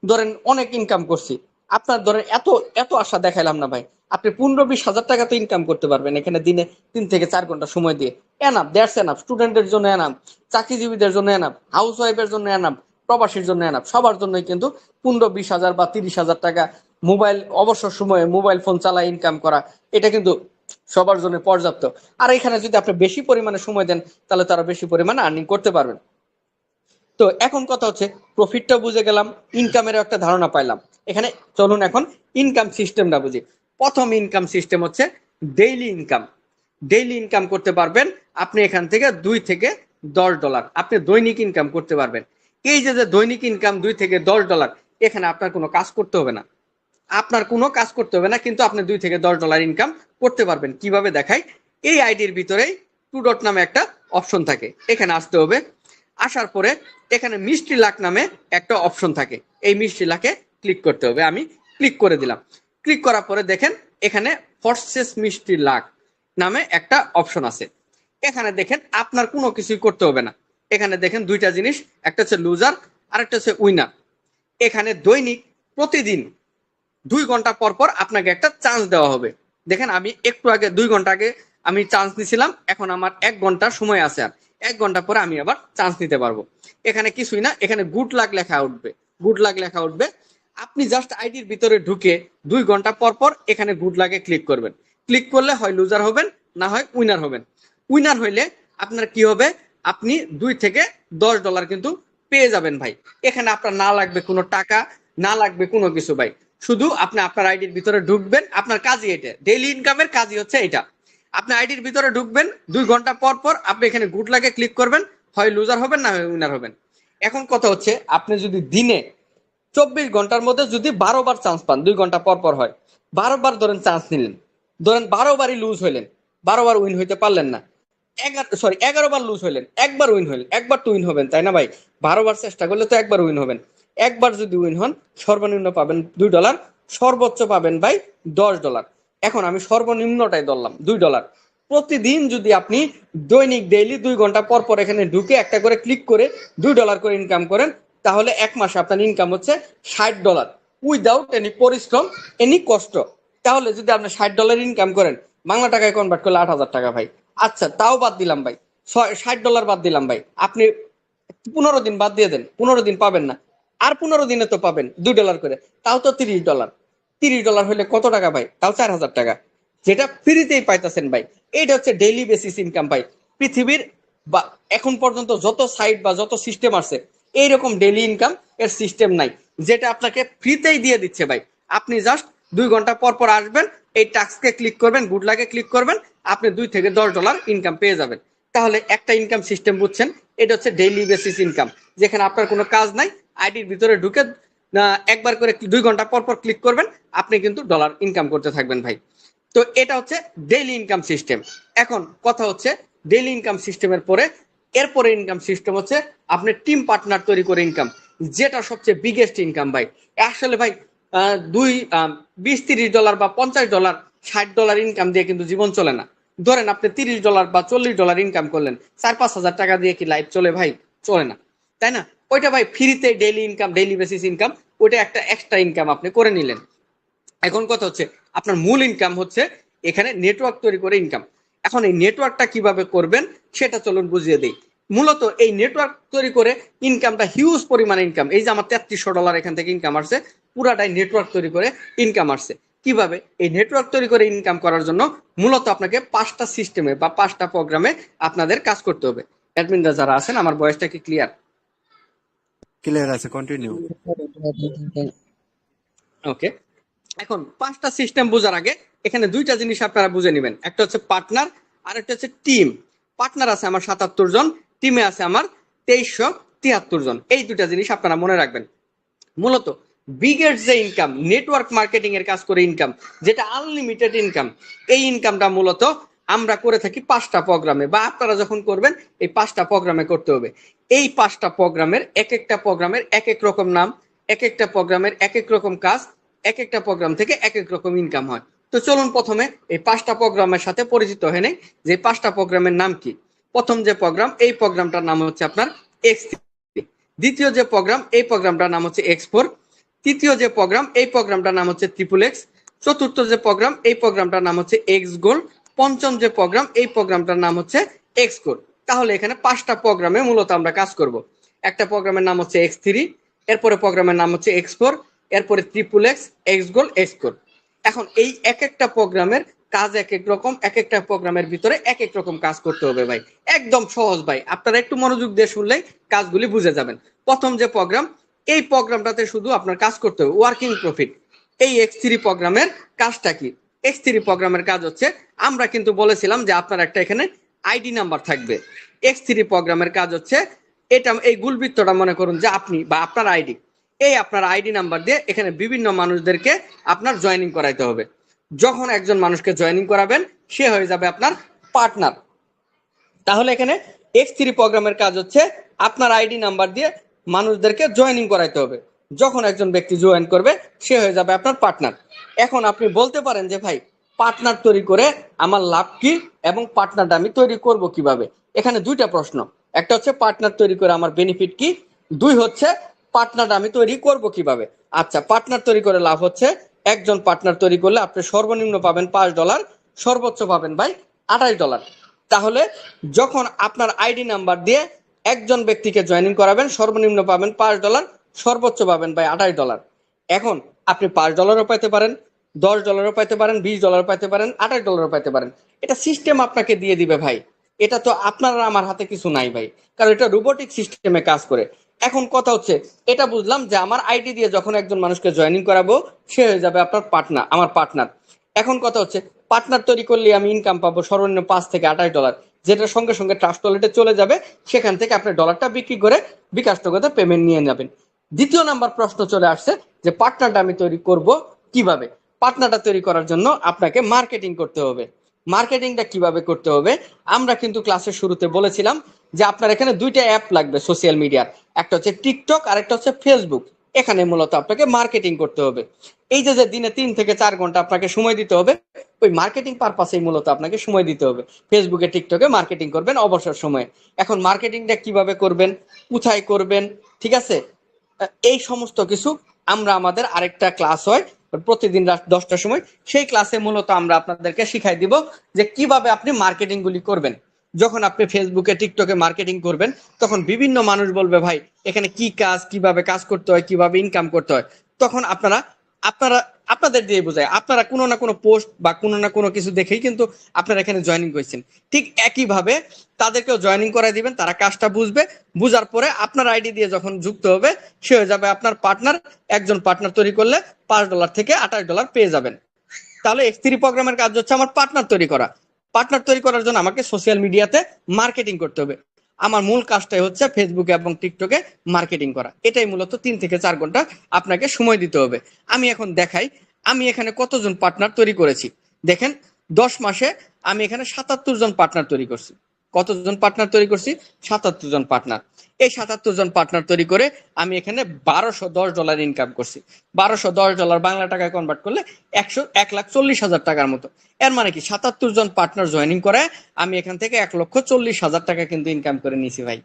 Speaker 1: ধরেন অনেক ইনকাম করছি, আপনার ধরেন এত এত আশা দেখাইলাম না ভাই। আপনি 15-20 হাজার টাকা তো ইনকাম করতে পারবেন এখানে দিনে 3 থেকে 4 ঘন্টা সময় দিয়ে। Enough, that's enough. স্টুডেন্টের জন্য এনাফ, চাকরিজীবীদের জন্য এনাফ, হাউস ওয়াইফের জন্য এনাফ, প্রবাসীর জন্য এনাফ, সবার জন্যই কিন্তু 15-20 হাজার বা 30 হাজার টাকা মোবাইল অবসর সময়ে মোবাইল ফোন চালায় ইনকাম করা, এটা কিন্তু সবার জন্য পর্যাপ্ত। আর এখানে যদি আপনি বেশি পরিমাণে সময় দেন, তাহলে তারা বেশি পরিমাণে আর্নিং করতে পারবেন। তো এখন কথা হচ্ছে প্রফিটটা বুঝে গেলাম, ইনকামের একটা ধারণা পাইলাম। এখানে চলুন এখন ইনকাম সিস্টেমটা বুঝি। প্রথম ইনকাম সিস্টেম হচ্ছে ডেইলি ইনকাম। ডেইলি ইনকাম করতে পারবেন আপনি এখান থেকে $2 থেকে $10, আপনি দৈনিক ইনকাম করতে পারবেন। এই যে যে দৈনিক ইনকাম $2 থেকে $10, এখানে আপনার কোনো কাজ করতে হবে না, আপনার কোনো কাজ করতে হবে না, কিন্তু আপনি $2 থেকে $10 ইনকাম করতে পারবেন। কিভাবে দেখাই, এই আইডির ভিতরেই টু ডট নামে একটা অপশন থাকে, এখানে আসতে হবে। আসার পরে এখানে মিষ্টি লাখ নামে একটা অপশন থাকে, এই মিষ্টি লাখে ক্লিক করতে হবে। আমি ক্লিক করে দিলাম। ক্লিক করার পরে দেখেন এখানে ফরসেস মিষ্টি লাখ নামে একটা অপশন আছে। এখানে দেখেন আপনার কোনো কিছুই করতে হবে না। এখানে দেখেন দুইটা জিনিস, একটা হচ্ছে লুজার আর একটা হচ্ছে উইনার। এখানে দৈনিক প্রতিদিন 2 ঘন্টা পর পর আপনাকে একটা চান্স দেওয়া হবে। দেখেন আমি একটু আগে 2 ঘন্টা আগে আমি চান্স নিছিলাম, এখন আমার 1 ঘন্টা সময় আছে, আর 1 ঘন্টা পরে আমি আবার চান্স নিতে পারবো। এখানে কিছুই না, এখানে গুড লাক লেখা উঠবে, গুড লাক লেখা উঠবে। আপনি জাস্ট আইডির ভিতরে ঢুকে 2 ঘন্টা পর পর এখানে গুড লাকে ক্লিক করবেন। ক্লিক করলে হয় লুজার হবেন, না হয় উইনার হবেন। উইনার হইলে আপনার কি হবে, আপনি $2 থেকে $10 কিন্তু পেয়ে যাবেন ভাই। এখানে আপনার না লাগবে কোনো টাকা, না লাগবে কোনো কিছু ভাই। শুধু আপনি আপনার আইডির ভিতরে ঢুকবেন, আপনার কাজই এটা, ডেইলি ইনকামের কাজই হচ্ছে এটা। আপনি আইডির ভিতরে ঢুকবেন, 2 ঘন্টা পর পর আপনি এখানে গুড লাগে ক্লিক করবেন, হয় লুজার হবেন না হয় উইনার হবেন। এখন কথা হচ্ছে আপনি যদি দিনে 24 ঘন্টার মধ্যে যদি 12 বার চান্স পান, 2 ঘন্টা পর পর হয়, 12 বার ধরেন চান্স নিলেন, ধরেন 12 বারই লুজ হইলেন, 12 বার উইন হইতে পারলেন না, 11বার লুজ হইলেন, একবার উইন হইলেন, একবার তো উইন হবেন তাই না ভাই? 12 বার চেষ্টা করলে তো একবার উইন হবেন। একবার যদি উইন হন, সর্বনিম্ন পাবেন $2, সর্বোচ্চ পাবেন ভাই $10। এখন আমি সর্বনিম্নটাই ধরলাম $2। প্রতিদিন যদি আপনি দৈনিক ডেইলি 2 ঘন্টা পর পর এখানে ঢুকে একটা করে ক্লিক করে $2 করে ইনকাম করেন, তাহলে এক মাসে আপনার ইনকাম হচ্ছে $60, উইদাউট এনি পরিশ্রম, এনি কষ্ট। তাহলে যদি আপনি $60 ইনকাম করেন, বাংলা টাকায় কনভার্ট করলে 8,000 টাকা ভাই। আচ্ছা তাও বাদ দিলাম ভাই, $60 বাদ দিলাম ভাই, আপনি 15 দিন বাদ দিয়ে দেন, 15 দিন পাবেন না, আর 15 দিনে তো পাবেন $2 করে, তাও তো $30। $30 হলে কত টাকা ভাই? তাও 4,000 টাকা, যেটা ফ্রিতেই পাইতেছেন ভাই। এইটা হচ্ছে ডেইলি বেসিস ইনকাম ভাই। পৃথিবীর বা এখন পর্যন্ত যত সাইট বা যত সিস্টেম আছে, এইরকম ডেইলি ইনকাম এর সিস্টেম নাই, যেটা আপনাকে ফ্রিতেই দিয়ে দিচ্ছে ভাই। আপনি জাস্ট 2 ঘন্টা পর পর আসবেন, এই টাস্কে ক্লিক করবেন, গুড লাগে ক্লিক করবেন, আপনি $2 থেকে $10 ইনকাম পেয়ে যাবেন। তাহলে একটা ইনকাম সিস্টেম বুঝছেন, এটা হচ্ছে ডেইলি বেসিস ইনকাম, যেখানে আপনার কোনো কাজ নাই, আইডির ভিতরে ঢুকে একবার করে 2 ঘন্টা পর পর ক্লিক করবেন, আপনি কিন্তু ডলার ইনকাম করতে থাকবেন ভাই। তো এটা হচ্ছে ডেইলি ইনকাম সিস্টেম। এখন কথা হচ্ছে ডেইলি ইনকাম সিস্টেমের পরে এরপরে ইনকাম সিস্টেম হচ্ছে আপনি টিম পার্টনার তৈরি করে ইনকাম, যেটা সবচেয়ে বিগেস্ট ইনকাম ভাই। আসলে ভাই 20-30 ডলার বা $50, $60 ইনকাম দিয়ে কিন্তু জীবন চলে না। ধরেন আপনি $30 বা $40 ইনকাম করলেন, 4-5 হাজার টাকা দিয়ে কি লাইফ চলে ভাই? চলে না, তাই না? ওইটা ভাই ফ্রিতে daily income, daily basis income, ওইটা একটা এক্সট্রা ইনকাম আপনি করে নিলেন। এখন কথা হচ্ছে আপনার মূল ইনকাম হচ্ছে এখানে নেটওয়ার্ক তৈরি করে ইনকাম। এখন এই নেটওয়ার্কটা কিভাবে করবেন সেটা চলুন বুঝিয়ে দিই। মূলত এই নেটওয়ার্ক তৈরি করে ইনকামটা হিউজ পরিমাণে ইনকাম। এই যে আমার $3300 এখান থেকে ইনকাম আসছে, পুরাটাই নেটওয়ার্ক তৈরি করে ইনকাম আসছে। কিভাবে? এই নেটওয়ার্ক তৈরি করে ইনকাম করার জন্য মূলত আপনাকে 5টা সিস্টেমে বা 5টা প্রোগ্রামে আপনাদের কাজ করতে হবে। অ্যাডমিনরা যারা আছেন, আমার ভয়েসটা কি ক্লিয়ার?
Speaker 3: ক্লিয়ার আছে, কন্টিনিউ।
Speaker 1: ওকে। এখন 5টা সিস্টেম বোঝার আগে এখানে 2টা জিনিস আপনারা বুঝে নেবেন। একটা হচ্ছে পার্টনার, আর একটা হচ্ছে টিম। পার্টনার আছে আমার 77 জন, টিমে আছে আমার 2373 জন। এই 2টা জিনিস আপনারা মনে রাখবেন। মূলত বিগেস্ট যে ইনকাম, নেটওয়ার্ক মার্কেটিং এর কাজ করে ইনকাম, যেটা আনলিমিটেড ইনকাম, এই ইনকামটা মূলত আমরা করে থাকি 5টা প্রোগ্রামে, বা আপনারা যখন করবেন এই 5টা প্রোগ্রামে করতে হবে। এই 5টা প্রোগ্রামের এক একটা প্রোগ্রামের এক এক রকম নাম, এক একটা প্রোগ্রামের এক এক রকম কাজ, এক একটা প্রোগ্রাম থেকে এক এক রকম ইনকাম হয়। তো চলুন প্রথমে এই 5টা প্রোগ্রামের সাথে পরিচিত হয়ে নেই যে 5টা প্রোগ্রামের নাম কি। প্রথম যে প্রোগ্রাম, এই প্রোগ্রামটার নাম হচ্ছে আপনার X3। দ্বিতীয় যে প্রোগ্রাম, এই প্রোগ্রামটার নাম হচ্ছে X4। তৃতীয় যে প্রোগ্রাম, এই প্রোগ্রামটার নাম হচ্ছে XXX। চতুর্থ যে প্রোগ্রাম, এই প্রোগ্রামটার নাম হচ্ছে X গোল্ড। পঞ্চম যে প্রোগ্রাম, এই প্রোগ্রামটার নাম হচ্ছে X কোর। তাহলে এখানে 5টা প্রোগ্রামে মূলত আমরা কাজ করব। একটা প্রোগ্রামের নাম হচ্ছে X3, এরপরে প্রোগ্রামের নাম হচ্ছে X4, এরপরে XXX, X gold, X core. এখন এই এক একটা প্রোগ্রামের কাজ এক এক রকম, এক একটা প্রোগ্রামের ভিতরে এক এক রকম কাজ করতে হবে ভাই। একদম সহজ ভাই, আপনারা একটু মনোযোগ দিয়ে শুনলেই কাজগুলি বুঝে যাবেন। প্রথম যে প্রোগ্রাম, এই প্রোগ্রামটাতে শুধু আপনার কাজ করতে হবে ওয়ার্কিং প্রফিট। এই X3 প্রোগ্রামের কাজটা কি? X3 প্রোগ্রামের কাজ হচ্ছে, আমরা কিন্তু বলেছিলাম যে আপনার একটা এখানে আইডি নাম্বার থাকবে। X3 প্রোগ্রামের কাজ হচ্ছে এটা, এই গুলবৃত্তটা মনে করুন যে আপনি বা আপনার আইডি, এই আপনার আইডি নাম্বার দিয়ে এখানে বিভিন্ন মানুষদেরকে আপনার জয়েনিং করাইতে হবে। যখন একজন মানুষকে জয়েনিং করাবেন, সে হয়ে যাবে আপনার পার্টনার। তাহলে এখানে X3 প্রোগ্রামের কাজ হচ্ছে আপনার আইডি নাম্বার দিয়ে মানুষদেরকে জয়েনিং করাইতে হবে। যখন একজন ব্যক্তি জয়েন করবে, সে হয়ে যাবে আপনার পার্টনার। এখন আপনি বলতে পারেন যে ভাই, পার্টনার তৈরি করে আমার লাভ কি এবং পার্টনারটা আমি তৈরি করব কিভাবে? এখানে 2টা প্রশ্ন। একটা হচ্ছে পার্টনার তৈরি করে আমার বেনিফিট কি, 2 হচ্ছে পার্টনারটা আমি তৈরি করব কিভাবে। আচ্ছা, পার্টনার তৈরি করে লাভ হচ্ছে, একজন পার্টনার তৈরি করলে আপনি সর্বনিম্ন পাবেন $5, সর্বোচ্চ পাবেন ভাই $28। তাহলে যখন আপনার আইডি নাম্বার দিয়ে একজন ব্যক্তিকে জয়েনিং করাবেন, সর্বনিম্ন পাবেন $5, সর্বোচ্চ পাবেন ভাই $28। এখন আপনি $5 পাইতে পারেন, $10 পাইতে পারেন, $20 পাইতে পারেন, $28 পাইতে পারেন। এটা সিস্টেম আপনাকে দিয়ে দিবে ভাই। এটা তো আপনার আমার হাতে কিছু নাই ভাই, কারণ এটা রোবোটিক সিস্টেমে কাজ করে। এখন কথা হচ্ছে, এটা বুঝলাম যে আমার আইডি দিয়ে যখন একজন মানুষকে জয়েনিং করাবো, সে হয়ে যাবে আপনার পার্টনার, আমার পার্টনার। এখন কথা হচ্ছে, পার্টনার তৈরি করলে আমি ইনকাম পাবো সর্বনিম্ন $5 থেকে $28, যেটার সঙ্গে সঙ্গে ট্রাস্ট ওয়ালেটে চলে যাবে। সেখান থেকে আপনি ডলারটা বিক্রি করে বিকাশ নগদে পেমেন্ট নিয়ে যাবেন। দ্বিতীয় নাম্বার প্রশ্ন চলে আসছে যে পার্টনারটা আমি তৈরি করব কিভাবে। পার্টনারটা তৈরি করার জন্য আপনাকে মার্কেটিং করতে হবে। মার্কেটিংটা কিভাবে করতে হবে, আমরা কিন্তু ক্লাসের শুরুতে বলেছিলাম যে আপনার এখানে দুইটা অ্যাপ লাগবে সোশ্যাল মিডিয়ার, একটা হচ্ছে টিকটক আর একটা হচ্ছে ফেসবুক। এখানে মূলত আপনাকে মার্কেটিং করতে হবে। এই যে যে দিনে 3 থেকে 4 ঘন্টা আপনাকে সময় দিতে হবে, ওই মার্কেটিং পারপাসেই মূলত আপনাকে সময় দিতে হবে। ফেসবুকে টিকটকে মার্কেটিং করবেন অবসর সময়ে। এখন মার্কেটিংটা কিভাবে করবেন, কোথায় করবেন, ঠিক আছে, এই সমস্ত কিছু আমরা আমাদের আরেকটা ক্লাস হয় প্রতিদিন রাত 10টার সময়, সেই ক্লাসে মূলত আমরা আপনাদেরকে শিখাই দিব যে কিভাবে আপনি মার্কেটিং গুলি করবেন। যখন আপনি ফেসবুকে টিকটকে মার্কেটিং করবেন, তখন বিভিন্ন মানুষ বলবে ভাই এখানে কি কাজ, কিভাবে কাজ করতে হয়, কিভাবে ইনকাম করতে হয়। তখন আপনারা আপনারা আপনাদের দিয়ে বোঝায়, আপনারা কোনো না কোনো পোস্ট বা কোনো না কোনো কিছু দেখেই কিন্তু আপনারা এখানে জয়েনিং করেছেন। ঠিক একইভাবে তাদেরকেও জয়েনিং করাই দিবেন, তারা কাজটা বুঝবে। বুঝার পরে আপনার আইডি দিয়ে যখন যুক্ত হবে, সে হয়ে যাবে আপনার পার্টনার। একজন পার্টনার তৈরি করলে $5 থেকে $28 পেয়ে যাবেন। তাহলে X3 প্রোগ্রামের কাজ হচ্ছে আমার পার্টনার তৈরি করা। পার্টনার তৈরি করার জন্য আমাকে সোশ্যাল মিডিয়াতে মার্কেটিং করতে হবে। আমার মূল কাজটাই হচ্ছে ফেসবুকে এবং টিকটকে মার্কেটিং করা। এটাই মূলত 3 থেকে 4 ঘন্টা আপনাকে সময় দিতে হবে। আমি এখন দেখাই আমি এখানে কতজন পার্টনার তৈরি করেছি। দেখেন, 10 মাসে আমি এখানে 77 জন পার্টনার তৈরি করছি। কতজন পার্টনার তৈরি করছি? 77 জন পার্টনার। এই 77 জন পার্টনার তৈরি করে আমি এখানে $1210 ইনকাম করছি। $1210 বাংলা টাকায় কনভার্ট করলে 1,40,000 টাকার মতো। এর মানে কি 77 জন পার্টনার জয়েনিং করে আমি এখান থেকে 1,40,000 টাকা কিন্তু ইনকাম করে নিয়েছি ভাই।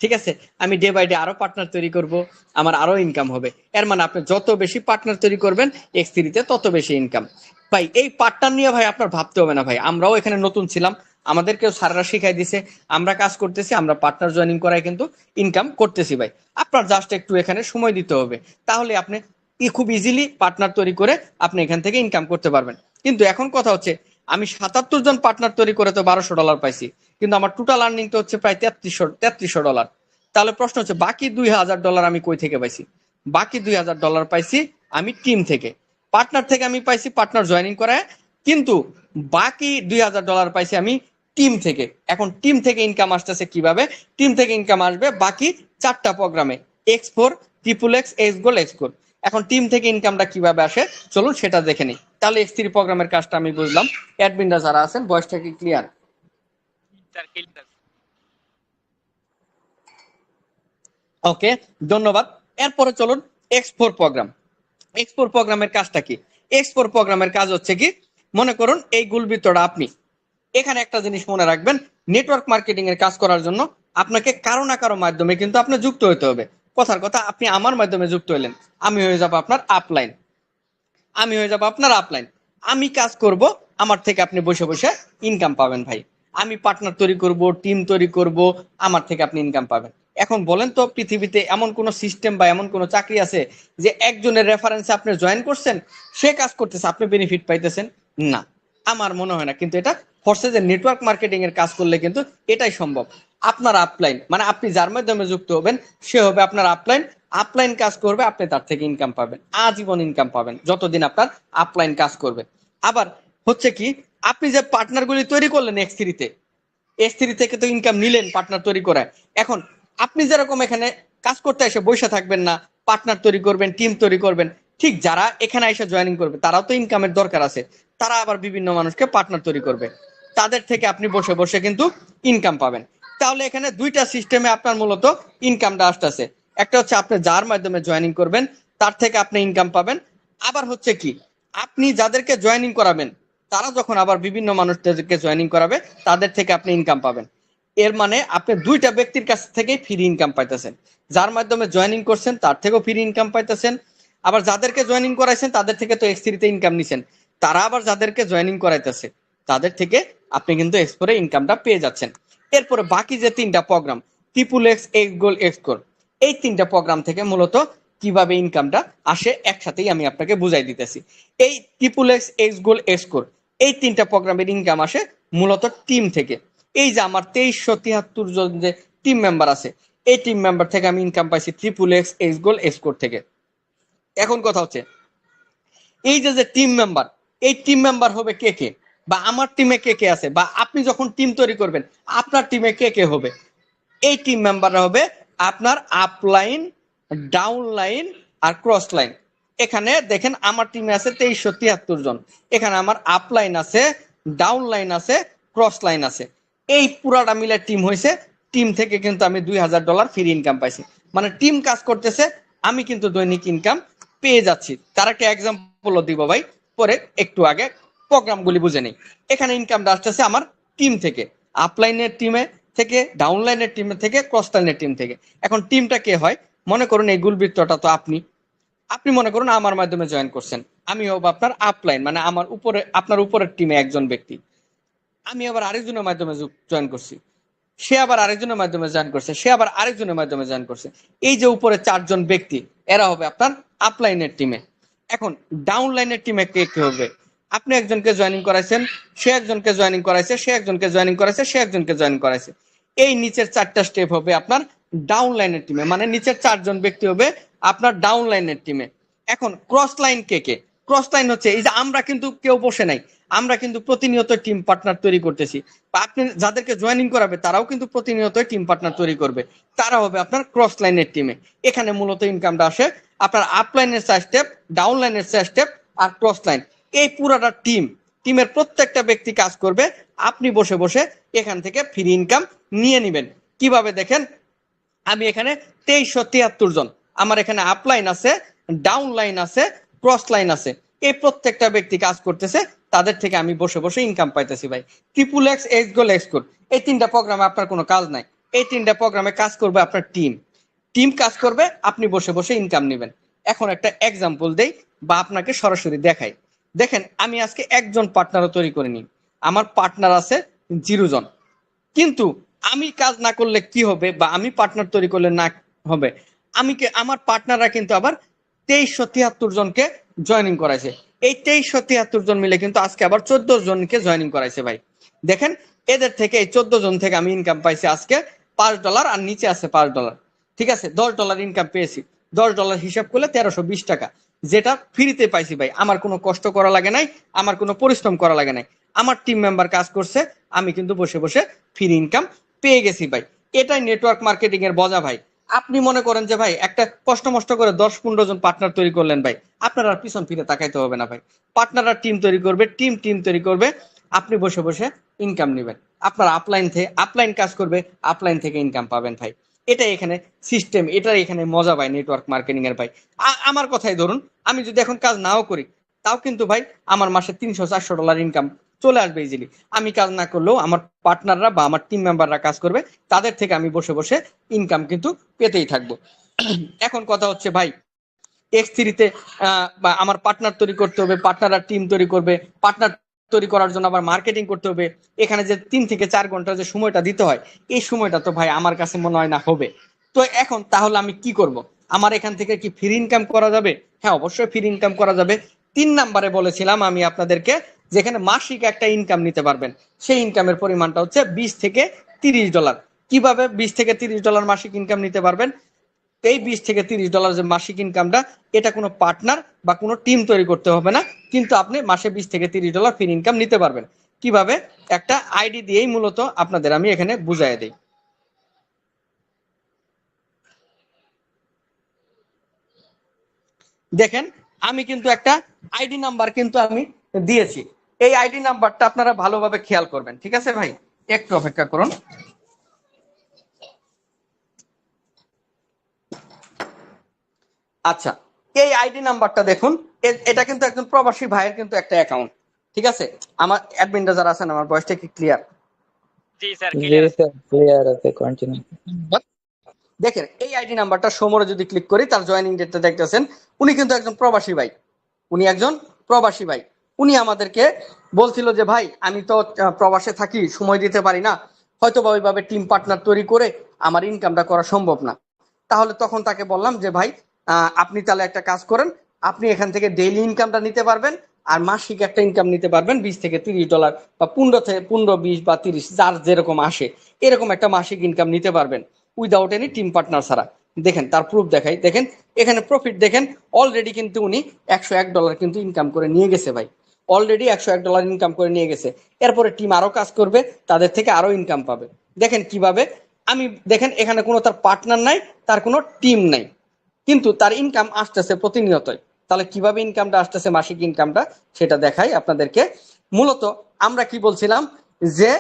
Speaker 1: ঠিক আছে, আমি ডে বাই ডে আরো পার্টনার তৈরি করব, আমার আরো ইনকাম হবে। এর মানে আপনি যত বেশি পার্টনার তৈরি করবেন X3-তে তত বেশি ইনকাম। ভাই এই পার্টনার নিয়ে ভাই আপনার ভাবতে হবে না ভাই, আমরাও এখানে নতুন ছিলাম, আমাদেরকেও স্যাররা শিখাই দিছে, আমরা কাজ করতেছি, আমরা পার্টনার জয়েনিং করায় কিন্তু ইনকাম করতেছি ভাই। আপনার জাস্ট একটু এখানে সময় দিতে হবে, তাহলে আপনি খুব ইজিলি পার্টনার তৈরি করে আপনি এখান থেকে ইনকাম করতে পারবেন। কিন্তু এখন কথা হচ্ছে, আমি 77 জন পার্টনার তৈরি করে তো $1200 পাইছি, কিন্তু আমার টোটাল আর্নিং তো হচ্ছে প্রায় $3300। তাহলে প্রশ্ন হচ্ছে বাকি $2000 আমি কই থেকে পাইছি? বাকি $2000 পাইছি আমি টিম থেকে। পার্টনার থেকে আমি পাইছি পার্টনার জয়েনিং করায়, কিন্তু বাকি $2000 পাইছি আমি টিম থেকে। এখন টিম থেকে ইনকাম আসতেছে কিভাবে? টিম থেকে ইনকাম আসবে বাকি 4টা প্রোগ্রামে, X4, XXX, XGold, XGold। এখন টিম থেকে ইনকামটা কিভাবে আসে চলুন সেটা দেখে নিই। তাহলে X3 প্রোগ্রামের কাজটা আমি বুঝলাম। অ্যাডমিনরা যারা আছেন ভয়েসটা কি ক্লিয়ার? ওকে, ধন্যবাদ। এরপরে চলুন X4 প্রোগ্রাম। X4 প্রোগ্রামের কাজটা কি? X4 প্রোগ্রামের কাজ হচ্ছে কি, মনে করুন এই গুলবিতটা আপনি। এখানে একটা জিনিস মনে রাখবেন, নেটওয়ার্ক মার্কেটিং এর কাজ করার জন্য আপনাকে কারো না কারো মাধ্যমে কিন্তু আপনি যুক্ত হতে হবে। কথার কথা, আপনি আমার মাধ্যমে যুক্ত হলেন, আমি হয়ে যাব আপনার আপলাইন। আমি হয়ে যাব আপনার আপলাইন। আমি কাজ করব, আমার থেকে আপনি বসে বসে ইনকাম পাবেন ভাই। আমি পার্টনার তৈরি করব, টিম তৈরি করব, আমার থেকে আপনি ইনকাম পাবেন। এখন বলেন তো, পৃথিবীতে এমন কোন সিস্টেম বা এমন কোন চাকরি আছে যে একজনের রেফারেন্সে আপনি জয়েন করছেন, সে কাজ করতেছে, আপনি বেনিফিট পাইতেছেন? না, আমার মনে হয় না। কিন্তু এটা ফোর্সে যে নেটওয়ার্ক মার্কেটিং এর কাজ করলে কিন্তু এটাই সম্ভব। আপনার আপলাইন মানে আপনি যার মাধ্যমে যুক্ত হবেন, সে হবে আপনার আপলাইন। আপলাইন কাজ করবে, আপনি তার থেকে ইনকাম পাবেন, আজীবন ইনকাম পাবেন যতদিন আপনার আপলাইন কাজ করবে। আবার হচ্ছে কি, আপনি যে পার্টনার গুলি তৈরি করলেন X3 থেকে তো ইনকাম নিলেন পার্টনার তৈরি করায়। এখন আপনি যেরকম এখানে কাজ করতে এসে বসে থাকবেন না, পার্টনার তৈরি করবেন, টিম তৈরি করবেন, ঠিক যারা এখানে এসে জয়েনিং করবে তারাও তো ইনকামের দরকার আছে। তারা আবার বিভিন্ন মানুষকে পার্টনার তৈরি করবে, তাদের থেকে আপনি বসে বসে কিন্তু ইনকাম পাবেন। তাহলে এখানে দুইটা সিস্টেমে আপনার মূলত ইনকামটা আসতেছে। একটা হচ্ছে আপনি যার মাধ্যমে জয়েনিং করবেন তার থেকে আপনি ইনকাম পাবেন। আবার হচ্ছে কি, আপনি যাদেরকে জয়েনিং করাবেন তারা যখন আবার বিভিন্ন মানুষদেরকে জয়েনিং করাবে, তাদের থেকে আপনি ইনকাম পাবেন। এর মানে আপনি দুইটা ব্যক্তির কাছ থেকেই ফ্রি ইনকাম পাইতেছেন। যার মাধ্যমে জয়েনিং করছেন তার থেকেও ফ্রি ইনকাম পাইতেছেন, আবার যাদেরকে জয়েনিং করাইছেন তাদের থেকে তো X3-তে ইনকাম নিছেন, তারা আবার যাদেরকে জয়েনিং করাইতেছে তাদের থেকে আপনি কিন্তু X4-এ ইনকামটা পেয়ে যাচ্ছেন। এরপরে বাকি যে 3টা প্রোগ্রাম, XXX, XGold, XGold, এই 3টা প্রোগ্রাম থেকে মূলত কিভাবে ইনকামটা আসে একসাথেই আমি আপনাকে বুঝাই দিতেছি। এই XXX, XGold, XGold, এই 3টা প্রোগ্রামের ইনকাম আসে মূলত টিম থেকে। এই যে আমার 2373 জন যে টিম মেম্বার আছে, এই টিম মেম্বার থেকে আমি ইনকাম পাইছি XXX এক্স গোল এক্সকোর থেকে। এখন কথা হচ্ছে এই যে টিম মেম্বার, এই টিম মেম্বার হবে কে কে, বা আমার টিমে কে কে আছে, বা আপনি যখন টিম তৈরি করবেন আপনার টিমে কে কে হবে। এই টিম মেম্বাররা হবে আপনার আপলাইন, ডাউনলাইন আর ক্রস লাইন। এখানে দেখেন আমার টিমে আছে 2373 জন। এখানে আমার আপলাইন আছে, ডাউনলাইন আছে, ক্রস লাইন আছে। এই পুরাটা মিলে টিম হয়েছে। টিম থেকে কিন্তু আমি $2000 ফ্রি ইনকাম পাইছি। মানে টিম কাজ করতেছে, আমি কিন্তু দৈনিক ইনকাম পেয়ে যাচ্ছি। তার একটা এক্সাম্পল দিব ভাই পরে, একটু আগে প্রোগ্রামগুলি বুঝে নেই। এখানে ইনকামটা আসতেছে আমার টিম থেকে, আপলাইনের টিমে থেকে, ডাউনলাইনের টিম থেকে, ক্রস লাইনের টিম থেকে। এখন টিমটা কে হয়? মনে করুন এই গুলবৃত্তটা তো আপনি আপনি মনে করুন আমার মাধ্যমে জয়েন করছেন, আমি হব আপনার আপলাইন, মানে আমার উপরে, আপনার উপরের টিমে একজন ব্যক্তি। আমি আবার আরেকজনের মাধ্যমে জয়েন করছি, সে আবার আরেকজনের মাধ্যমে জয়েন করছে, সে আবার আরেকজনের মাধ্যমে জয়েন করছে। এই যে উপরে 4জন ব্যক্তি, এরা হবে আপনার আপলাইনের টিমে। এখন ডাউনলাইনের টিমে কে কে হবে? আপনি একজনকে জয়েনিং করাইছেন, সে একজনকে জয়েনিং করাইছে, সে একজনকে জয়েনিং করাইছে, সে একজনকে জয়েনিং করাইছে। এই নিচের 4টা স্টেপ হবে আপনার ডাউনলাইনের টিমে, মানে নিচের 4জন ব্যক্তি হবে আপনার ডাউনলাইনের টিমে। এখন ক্রস লাইন কে কে? ক্রস লাইন হচ্ছে এই যে আমরা কিন্তু কেউ বসে নাই, আমরা কিন্তু প্রতিনিয়ত টিম পার্টনার তৈরি করতেছি, বা আপনি যাদেরকে জয়েনিং করাবে তারাও কিন্তু প্রতিনিয়ত টিম পার্টনার তৈরি করবে, তারা হবে আপনার ক্রস লাইনের টিমে। এখানে মূলত ইনকামটা আসে আপনার আপলাইনের 4 স্টেপ, ডাউনলাইনের 4 স্টেপ আর ক্রস লাইন। এই পুরাটা টিমের প্রত্যেকটা ব্যক্তি কাজ করবে, আপনি বসে বসে এখান থেকে ফ্রি ইনকাম নিয়ে নেবেন। কিভাবে দেখেন, আমি এখানে 2373 জন, আমার এখানে আপলাইন আছে, ডাউনলাইন আছে, ক্রস লাইন আছে। এই প্রত্যেকটা ব্যক্তি কাজ করতেছে, তাদের থেকে আমি বসে বসে ইনকাম পাইতেছি ভাই। XXX এক্স গোল এক্সকোর, এই 3টা প্রোগ্রামে আপনার কোনো কাজ নাই। এই 3টা প্রোগ্রামে কাজ করবে আপনার টিম কাজ করবে, আপনি বসে বসে ইনকাম নেবেন। এখন একটা এক্সাম্পল দেই বা আপনাকে সরাসরি দেখাই। দেখেন আমি আজকে একজন পার্টনারও তৈরি করিনি, আমার পার্টনার আছে 0 জন। কিন্তু আমি কাজ না করলে কি হবে, বা আমি পার্টনার তৈরি করলে না হবে, আমার পার্টনাররা কিন্তু আবার 2373 জনকে জয়েনিং করাইছে। এই 2373 জন মিলে কিন্তু আজকে আবার 14 জনকে জয়েনিং করাইছে ভাই। দেখেন এদের থেকে, এই 14 জন থেকে আমি ইনকাম পাইছি আজকে $5, আর নিচে আছে $5। ঠিক আছে, $10 ইনকাম পেয়েছি। $10 হিসাব করলে 1320 টাকা, যেটা ফ্রিতে পাইছি ভাই। আমার কোনো কষ্ট করা লাগে নাই, আমার কোনো পরিশ্রম করা লাগে নাই, আমার টিম মেম্বার কাজ করছে, আমি কিন্তু বসে বসে ফ্রি ইনকাম পেয়ে গেছি ভাই। এটাই নেটওয়ার্ক মার্কেটিং এর মজা ভাই। আপনি মনে করেন যে ভাই একটা কষ্ট মষ্ট করে 10-15 জন পার্টনার তৈরি করলেন ভাই, আপনার আর পিছন ফিরে তাকাইতে হবে না ভাই। পার্টনাররা টিম তৈরি করবে, টিম তৈরি করবে, আপনি বসে বসে ইনকাম নেবেন। আপনার আপলাইন কাজ করবে, আপলাইন থেকে ইনকাম পাবেন ভাই। এটাই এখানে সিস্টেম, এটাই এখানে মজা ভাই নেটওয়ার্ক মার্কেটিং এর ভাই। আমার কথাই ধরুন, আমি যদি এখন কাজ নাও করি, তাও কিন্তু ভাই আমার মাসে $300-400 ইনকাম চলে আসবে ইজিলি। আমি কাজ না করলেও আমার পার্টনাররা বা আমার টিম মেম্বাররা কাজ করবে, তাদের থেকে আমি বসে বসে ইনকাম কিন্তু পেতেই থাকবো। এখন কথা হচ্ছে ভাই, X3-তে বা আমার পার্টনার তৈরি করতে হবে, পার্টনাররা টিম তৈরি করবে, পার্টনার তৈরি করার জন্য আবার মার্কেটিং করতে হবে। এখানে যে 3 থেকে 4 ঘন্টা যে সময়টা দিতে হয়, এই সময়টা তো ভাই আমার কাছে মনে হয় না হবে। তো এখন তাহলে আমি কি করব? আমার এখান থেকে কি ফ্রি ইনকাম করা যাবে? হ্যাঁ, অবশ্যই ফ্রি ইনকাম করা যাবে। 3 নাম্বারে বলেছিলাম আমি আপনাদেরকে, যেখানে মাসিক একটা ইনকাম নিতে পারবেন, সেই ইনকামের পরিমাণটা হচ্ছে $20 থেকে $30। কিভাবে $20 থেকে $30 মাসিক ইনকাম নিতে পারবেন? এই $20 থেকে $30 যে মাসিক ইনকামটা, এটা কোনো পার্টনার বা কোনো টিম তৈরি করতে হবে না, কিন্তু আপনি মাসে $20 থেকে $30 ফ্রি ইনকাম নিতে পারবেন। কিভাবে? একটা আইডি দিয়েই মূলত আপনাদের আমি এখানে বুঝাই দিই। দেখেন আমি কিন্তু একটা আইডি নাম্বার কিন্তু আমি দিয়েছি, এই আইডি নাম্বারটা আপনারা ভালোভাবে খেয়াল করবেন। ঠিক আছে ভাই, একটু অপেক্ষা করুন। আচ্ছা, এই আইডি নাম্বারটা দেখুন, এটা কিন্তু একজন প্রবাসী ভাইয়ের কিন্তু একটা অ্যাকাউন্ট। ঠিক আছে, আমার অ্যাডমিনরা যারা আছেন, আমার ভয়েসটা কি ক্লিয়ার?
Speaker 4: জি স্যার ক্লিয়ার আছে কন্টিনিউ।
Speaker 1: দেখেন এই আইডি নাম্বারটা সমরে যদি ক্লিক করি, তার জয়েনিং ডেটটা দেখতেছেন, উনি কিন্তু একজন প্রবাসী ভাই। উনি আমাদেরকে বলছিল যে ভাই আমি তো প্রবাসে থাকি, সময় দিতে পারি না, হয়তো বা ওইভাবে টিম পার্টনার তৈরি করে আমার ইনকামটা করা সম্ভব না। তাহলে তখন তাকে বললাম যে ভাই আপনি তাহলে একটা কাজ করেন, আপনি এখান থেকে ডেইলি ইনকামটা নিতে পারবেন, আর মাসিক একটা ইনকাম নিতে পারবেন $20 থেকে $30, বা 15 থেকে 15, 20 বা 30, যার যেরকম আসে এরকম একটা মাসিক ইনকাম নিতে পারবেন। উইদাউট এনি টিম পার্টনার ছাড়া। দেখেন তার প্রুফ দেখাই, দেখেন এখানে প্রফিট দেখেন, অলরেডি কিন্তু উনি $101 কিন্তু ইনকাম করে নিয়ে গেছে ভাই, অলরেডি $101 ইনকাম করে নিয়ে গেছে। এরপরে টিম আরো কাজ করবে, তাদের থেকে আরো ইনকাম পাবে। দেখেন কিভাবে, আমি দেখেন এখানে কোনো তার পার্টনার নাই, তার কোনো টিম নাই, কিন্তু তার ইনকাম আসতেছে প্রতিনিয়তই। তাহলে কিভাবে ইনকামটা আসতেছে, মাসিক ইনকামটা, সেটা দেখাই আপনাদেরকে। মূলত আমরা কি বলছিলাম যে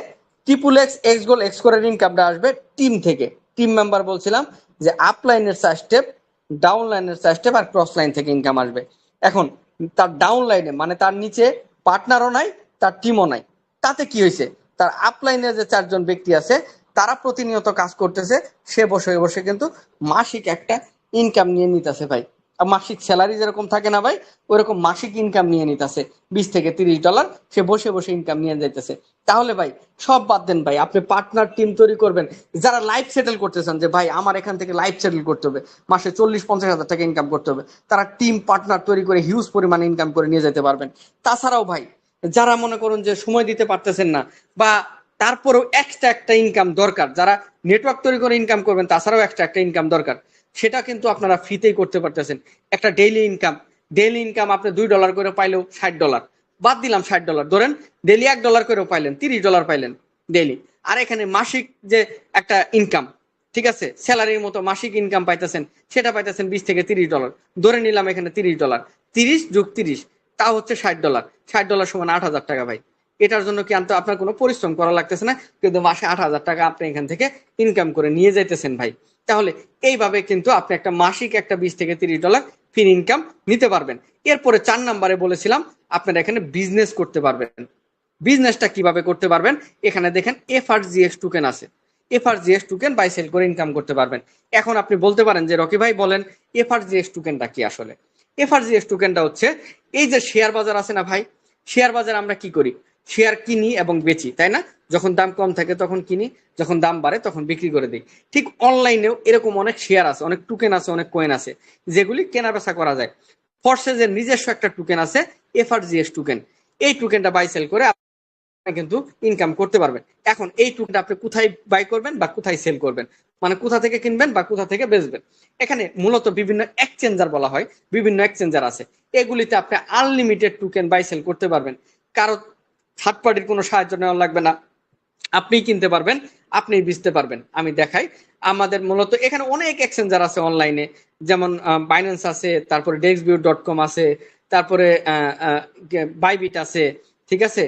Speaker 1: ট্রিপল এক্স এক্স গোল এক্স স্কোরের ইনকামটা আসবে টিম থেকে, টিম মেম্বার বলছিলাম যে আপ লাইনের 4 স্টেপ, ডাউন লাইনের 4 স্টেপ আর ক্রস লাইন থেকে ইনকাম আসবে। এখন তার ডাউন লাইনে মানে তার নিচে পার্টনারও নাই, তার টিমও নাই, তাতে কি হয়েছে, তার আপ লাইনে যে 4 জন ব্যক্তি আছে তারা প্রতিনিয়ত কাজ করতেছে, সে বসে বসে কিন্তু মাসিক একটা ইনকাম নিয়ে নিতেছে ভাই। আর মাসিক স্যালারি যেরকম থাকে না ভাই, ওইরকম মাসিক ইনকাম নিয়ে নিতেছে $20 থেকে $30, সে বসে বসে ইনকাম নিয়ে যাইতেছে। তাহলে ভাই সব বাদ দেন ভাই, আপনি পার্টনার টিম তৈরি করবেন, যারা লাইফ সেটেল করতে চান যে ভাই আমার এখান থেকে লাইফ সেটেল করতে হবে, মাসে 40-50 হাজার টাকা ইনকাম করতে হবে, তারা টিম পার্টনার তৈরি করে হিউজ পরিমাণে ইনকাম করে নিয়ে যেতে পারবেন। তাছাড়াও ভাই যারা মনে করুন যে সময় দিতে পারতেছেন না, বা তারপরেও এক্সট্রা একটা ইনকাম দরকার, যারা নেটওয়ার্ক তৈরি করে ইনকাম করবেন, তাছাড়াও এক্সট্রা একটা ইনকাম দরকার, সেটা কিন্তু আপনারা ফ্রিতেই করতে পারতেছেন। একটা ডেইলি ইনকাম, ডেইলি ইনকাম আপনি $2 করে পাইলেও $60, বাদ দিলাম $60, ধরেন ডেইলি $1 করেও পাইলেন, $30 পাইলেন ডেইলি। আর এখানে মাসিক যে একটা ইনকাম, ঠিক আছে, স্যালারির মতো মাসিক ইনকাম পাইতেছেন, সেটা পাইতেছেন $20 থেকে $30, ধরে নিলাম এখানে $30, 30 + 30 তা হচ্ছে $60, $60 সমান 8,000 টাকা ভাই। এটার জন্য কি আনতে আপনার কোনো পরিশ্রম করা লাগতেছে না, কিন্তু মাসে 8,000 টাকা আপনি এখান থেকে ইনকাম করে নিয়ে যাইতেছেন ভাই। তাহলে এইভাবে কিন্তু আপনি একটা মাসিক একটা $20 থেকে $30 ফ্রি ইনকাম নিতে পারবেন। এরপরে 4 নম্বরে বলেছিলাম আপনারা এখানে বিজনেস করতে পারবেন। বিজনেসটা কিভাবে করতে পারবেন, এখানে দেখেন এফআরজিএক্স টোকেন আছে, এফআরজিএক্স টোকেন বাই সেল করে ইনকাম করতে পারবেন। এখন আপনি বলতে পারেন যে রকি ভাই বলেন এফআরজিএক্স টোকেনটা কি আসলে। এফআরজিএক্স টোকেনটা হচ্ছে এই যে শেয়ার বাজার আছে না ভাই, শেয়ার বাজার আমরা কি করি, শেয়ার কিনি এবং বেচি, তাই না? যখন দাম কম থাকে তখন কিনি, যখন দাম বাড়ে তখন বিক্রি করে দিই। ঠিক অনলাইনেও এরকম অনেক শেয়ার আছে, অনেক টোকেন আছে, অনেক কয়েন আছে, যেগুলি কেনা বেচা করা যায়। ফরসেজের নিজস্ব একটা টোকেন আছে এফআরজিএক্স টোকেন, এই টোকেনটা বাই সেল করে কিন্তু ইনকাম করতে পারবেন। এখন এই টোকেনটা আপনি কোথায় বাই করবেন বা কোথায় সেল করবেন, মানে কোথা থেকে কিনবেন বা কোথা থেকে বেচবেন, এখানে মূলত বিভিন্ন এক্সচেঞ্জার বলা হয়, বিভিন্ন এক্সচেঞ্জার আছে, এগুলিতে আপনি আনলিমিটেড টোকেন বাই সেল করতে পারবেন। কারো থার্ড পার্টির কোনো সাহায্য নেওয়া লাগবে না, আপনিই কিনতে পারবেন, আপনিই বেচতে পারবেন। আমি দেখাই, আমাদের মূলত এখানে অনেক এক্সচেঞ্জার আছে অনলাইনে, যেমন বাইন্যান্স আছে, তারপরে dexview.com আছে, তারপরে বাইবিট আছে, ঠিক আছে,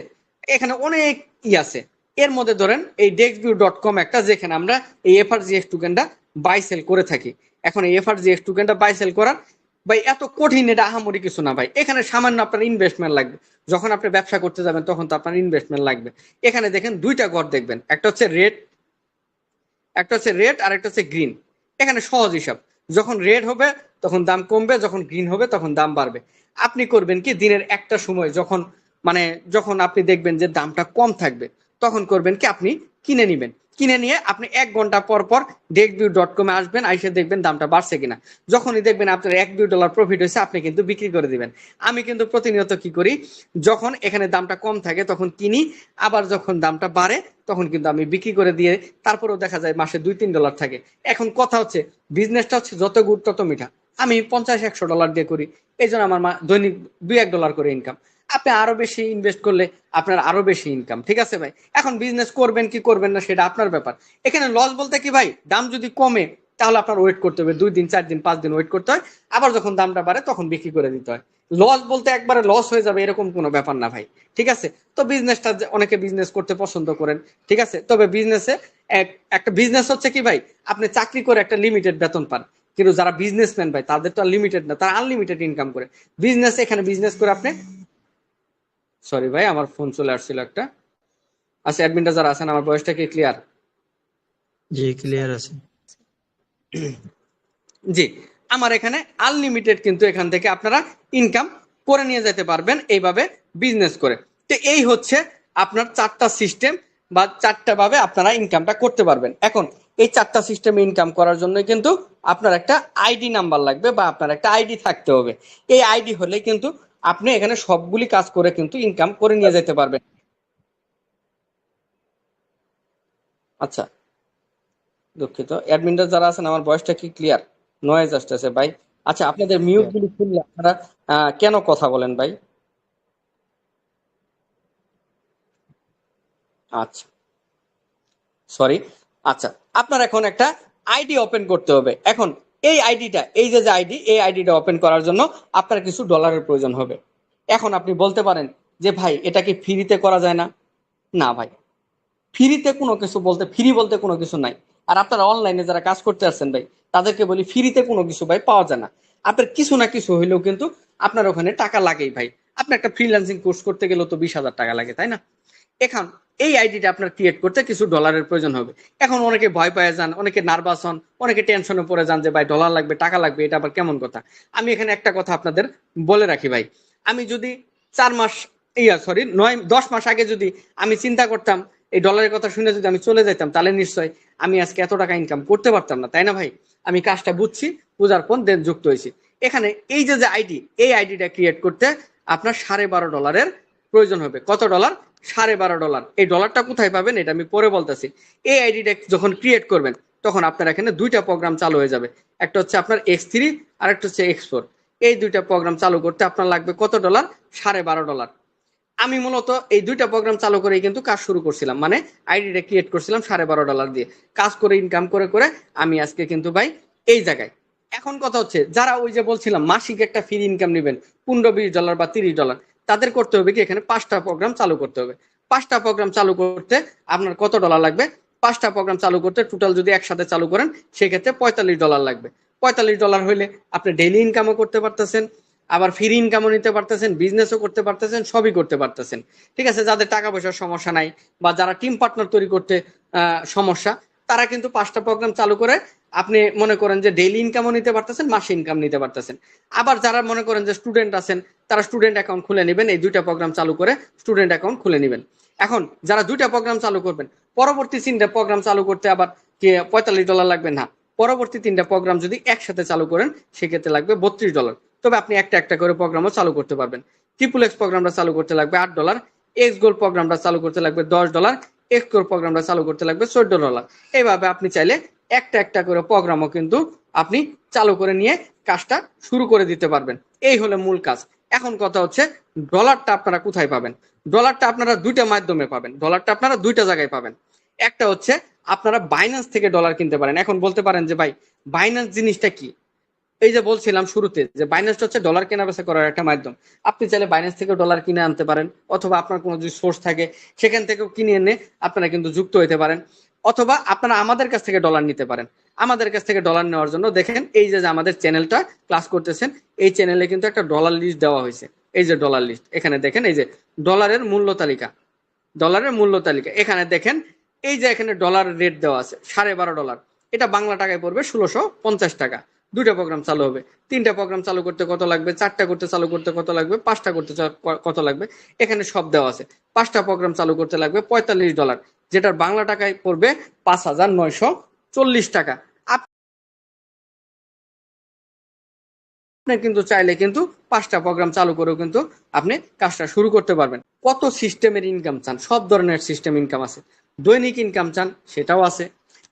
Speaker 1: এখানে অনেক আছে। এর মধ্যে ধরেন এই dexview.com একটা, যেখানে আমরা এই এফআরজিএক্স টোকেনটা বাই সেল করে থাকি। এখন এই এফআরজিএক্স টোকেনটা বাই সেল করার ভাই এত কঠিন, এটা আহামরি কিছু না ভাই, এখানে সামান্য আপনার ইনভেস্টমেন্ট লাগবে। যখন আপনি ব্যবসা করতে যাবেন তখন তো আপনার ইনভেস্টমেন্ট লাগবে। এখানে দেখেন দুইটা ঘর দেখবেন, একটা হচ্ছে রেড, একটা হচ্ছে রেড আর একটা হচ্ছে গ্রিন। এখানে সহজ হিসাব, যখন রেড হবে তখন দাম কমবে, যখন গ্রিন হবে তখন দাম বাড়বে। আপনি করবেন কি, দিনের একটা সময় যখন মানে যখন আপনি দেখবেন যে দামটা কম থাকবে, তখন করবেন কি আপনি কিনে নিবেন, কিনে নিয়ে আপনি 1 ঘন্টা পর পর dexview.com-এ আসবেন, আইসে দেখবেন দামটা বাড়ছে কিনা। যখনই দেখবেন আপনার $1-2 প্রফিট হয়েছে, আপনি কিন্তু বিক্রি করে দিবেন। আমি কিন্তু প্রতিনিয়ত কি করি, যখন এখানে দামটা কম থাকে তখন কিনি, আবার যখন দামটা বাড়ে তখন কিন্তু আমি বিক্রি করে দিয়ে, তারপরেও দেখা যায় মাসে $2-3 থাকে। এখন কথা হচ্ছে বিজনেসটা হচ্ছে যত গুড় তত মিঠা। আমি $50-100 দিয়ে করি, এই জন্য আমার দৈনিক $2-1 করে ইনকাম। আপনি আরো বেশি ইনভেস্ট করলে আপনার আরো বেশি ইনকাম, ঠিক আছে ভাই। এখন বিজনেস করবেন কি করবেন না সেটা আপনার ব্যাপার। এখানে লস বলতে কি ভাই, দাম যদি কমে তাহলে আপনার ওয়েট করতে হবে, 2 দিন 4 দিন 5 দিন ওয়েট করতে হয়, আবার যখন দামটা বাড়ে তখন বিক্রি করে দিতে হয়। লস বলতে একবারে লস হয়ে যাবে এরকম কোনো ব্যাপার না ভাই, ঠিক আছে। তো বিজনেসটা, অনেকে বিজনেস করতে পছন্দ করেন, ঠিক আছে, তবে বিজনেসে একটা বিজনেস হচ্ছে কি ভাই, আপনি চাকরি করে একটা লিমিটেড বেতন পান, কিন্তু যারা বিজনেসম্যান ভাই তাদের তো লিমিটেড না, তারা আনলিমিটেড ইনকাম করে। বিজনেস, এখানে বিজনেস করে আপনি, সরি ভাই আমার ফোন চলে আসছিল একটা। আচ্ছা অ্যাডমিনটা যারা আছেন, আমার বয়সটা কি ক্লিয়ার?
Speaker 5: জি ক্লিয়ার আছে।
Speaker 1: জি, আমার এখানে আনলিমিটেড কিন্তু এখান থেকে আপনারা ইনকাম করে নিয়ে যেতে পারবেন এইভাবে বিজনেস করে। তো এই হচ্ছে আপনার 4টা সিস্টেম বা 4টা ভাবে আপনারা ইনকামটা করতে পারবেন। এখন এই 4টা সিস্টেমে ইনকাম করার জন্য কিন্তু আপনার একটা আইডি নাম্বার লাগবে বা আপনার একটা আইডি থাকতে হবে। এই আইডি হলে কিন্তু আপনি এখানে সবগুলি কাজ করে কিন্তু ইনকাম করে নিয়ে যেতে পারবেন। আচ্ছা, দুঃখিত, অ্যাডমিনরা যারা আছেন আমার ভয়েসটা কি ক্লিয়ার? নয়েজ আসতেছে ভাই। আচ্ছা, আপনাদের মিউট
Speaker 2: Clear.
Speaker 1: গুলি খুললে আপনারা কেন কথা বলেন ভাই? আচ্ছা, সরি। আচ্ছা, আপনার এখন একটা আইডি ওপেন করতে হবে। এখন এই আইডিটা, এই যে আইডি, এই আইডিটা ওপেন করার জন্য আপনার কিছু ডলারের প্রয়োজন হবে। এখন আপনি বলতে পারেন যে ভাই এটা কি ফ্রিতে করা যায় না? না ভাই, ফ্রিতে কোনো কিছু বলতে, ফ্রি বলতে কোনো কিছু নাই। আর আপনারা অনলাইনে যারা কাজ করতে আসছেন ভাই, তাদেরকে বলি ফ্রিতে কোনো কিছু ভাই পাওয়া যায় না। আপনার কিছু না কিছু হইলেও কিন্তু আপনার ওখানে টাকা লাগেই ভাই। আপনি একটা ফ্রিল্যান্সিং কোর্স করতে গেলেও তো 20,000 টাকা লাগে, তাই না? এখন এই আইডিটা আপনার ক্রিয়েট করতে কিছু ডলারের প্রয়োজন হবে। এখন অনেকে ভয় পেয়ে যান, অনেকে নার্ভাস হন, অনেকে টেনশনে পড়ে যান যে ভাই ডলার লাগবে, টাকা লাগবে, এটা আবার কেমন কথা। আমি এখানে একটা কথা আপনাদের বলে রাখি ভাই, আমি যদি 4 মাস, 10 মাস আগে যদি আমি চিন্তা করতাম এই ডলারের কথা শুনে যদি আমি চলে যেতাম, তাহলে নিশ্চয় আমি আজকে এত টাকা ইনকাম করতে পারতাম না, তাই না ভাই? আমি কাজটা বুঝছি, বুঝার পর দেন যুক্ত হয়েছি। এখানে এই যে আইডি, এই আইডিটা ক্রিয়েট করতে আপনার $12.5 প্রয়োজন হবে। কত ডলার? $12.5। এই ডলারটা কোথায় পাবেন এটা আমি পরে বলতেছি। এই আইডিটা যখন ক্রিয়েট করবেন তখন আপনার এখানে দুইটা প্রোগ্রাম চালু হয়ে যাবে। একটা হচ্ছে আপনার X3, আর একটা হচ্ছে X4। এই দুইটা প্রোগ্রাম চালু করতে আপনার লাগবে কত ডলার? $12.5। আমি মূলত এই দুইটা প্রোগ্রাম চালু করেই কিন্তু কাজ শুরু করছিলাম, মানে আইডিটা ক্রিয়েট করছিলাম $12.5 দিয়ে। কাজ করে ইনকাম করে করে আমি আজকে কিন্তু ভাই এই জায়গায়। এখন কথা হচ্ছে যারা ওই যে বলছিলাম মাসিক একটা ফ্রি ইনকাম নেবেন $15-20 বা $30, তাদের করতে হবে কি এখানে 5টা প্রোগ্রাম চালু করতে হবে। 5টা প্রোগ্রাম চালু করতে আপনার কত ডলার লাগবে? 5টা প্রোগ্রাম চালু করতে টোটাল যদি একসাথে চালু করেন সেক্ষেত্রে $45 লাগবে। $45 হইলে আপনি ডেইলি ইনকামও করতে পারতেছেন, আবার ফ্রি ইনকামও নিতে পারতেছেন, বিজনেসও করতে পারতেছেন, সবই করতে পারতেছেন। ঠিক আছে, যাদের টাকা পয়সার সমস্যা নাই বা যারা টিম পার্টনার তৈরি করতে সমস্যা, তারা কিন্তু 5টা প্রোগ্রাম চালু করে আপনি মনে করেন যে ডেইলি ইনকামও নিতে পারতেছেন, মাসে ইনকাম নিতে পারতেছেন। আবার যারা মনে করেন যে স্টুডেন্ট আছেন, তারা স্টুডেন্ট অ্যাকাউন্ট খুলে নেবেন, এই দুইটা প্রোগ্রাম চালু করে স্টুডেন্ট অ্যাকাউন্ট খুলে নেবেন। এখন যারা দুইটা প্রোগ্রাম চালু করবেন, পরবর্তী 3টা প্রোগ্রাম চালু করতে আবার কি $45 লাগবে না, পরবর্তী 3টা প্রোগ্রাম যদি একসাথে চালু করেন সেক্ষেত্রে লাগবে $32। তবে আপনি একটা একটা করে প্রোগ্রামও চালু করতে পারবেন। XXX প্রোগ্রামটা চালু করতে লাগবে $8, এক্স গোল্ড প্রোগ্রামটা চালু করতে লাগবে $10, এক্সকোর প্রোগ্রামটা চালু করতে লাগবে $14। এইভাবে আপনি চাইলে একটা একটা করে প্রোগ্রামও কিন্তু আপনি চালু করে নিয়ে কাজটা শুরু করে দিতে পারবেন। এই হলো মূল কাজ। এখন কথা হচ্ছে ডলারটা আপনারা কোথায় পাবেন? ডলারটা আপনারা দুইটা মাধ্যমে পাবেন, ডলারটা আপনারা দুইটা জায়গায় পাবেন। একটা হচ্ছে আপনারা বাইন্যান্স থেকে ডলার কিনতে পারেন। এখন বলতে পারেন যে ভাই বাইন্যান্স জিনিসটা কি? এই যে বলছিলাম শুরুতে যে বাইন্যান্স হচ্ছে ডলার কেনা বেচা করার একটা মাধ্যম। আপনি চাইলে বাইন্যান্স থেকে ডলার কিনে আনতে পারেন, অথবা আপনার কোনো যদি সোর্স থাকে সেখান থেকেও কিনে এনে আপনারা কিন্তু যুক্ত হতে পারেন, অথবা আপনারা আমাদের কাছ থেকে ডলার নিতে পারেন। আমাদের কাছ থেকে ডলার নেওয়ার জন্য দেখেন এই যে আমাদের চ্যানেলটা ক্লাস করতেছেন, এই চ্যানেলে কিন্তু একটা ডলার লিস্ট দেওয়া হয়েছে। এই যে ডলার লিস্ট, এখানে দেখেন এই যে ডলারের মূল্য তালিকা, ডলারের মূল্য তালিকা এখানে দেখেন। এই যে এখানে ডলার রেট দেওয়া আছে $12.5। এটা বাংলা টাকায় পড়বে 1650 টাকা। দুইটা প্রোগ্রাম চালু হবে। 3টা প্রোগ্রাম চালু করতে কত লাগবে, 4টা করতে চালু করতে কত লাগবে, 5টা করতে কত লাগবে, এখানে সব দেওয়া আছে। 5টা প্রোগ্রাম চালু করতে লাগবে $45, যেটার বাংলা টাকায় পড়বে 5,940 টাকা। আপনি কিন্তু চাইলে কিন্তু 5টা প্রোগ্রাম চালু করেও কিন্তু আপনি কাজটা শুরু করতে পারবেন। কত সিস্টেমের ইনকাম চান? সব ধরনের সিস্টেম ইনকাম আছে। দৈনিক ইনকাম চান, সেটাও আছে।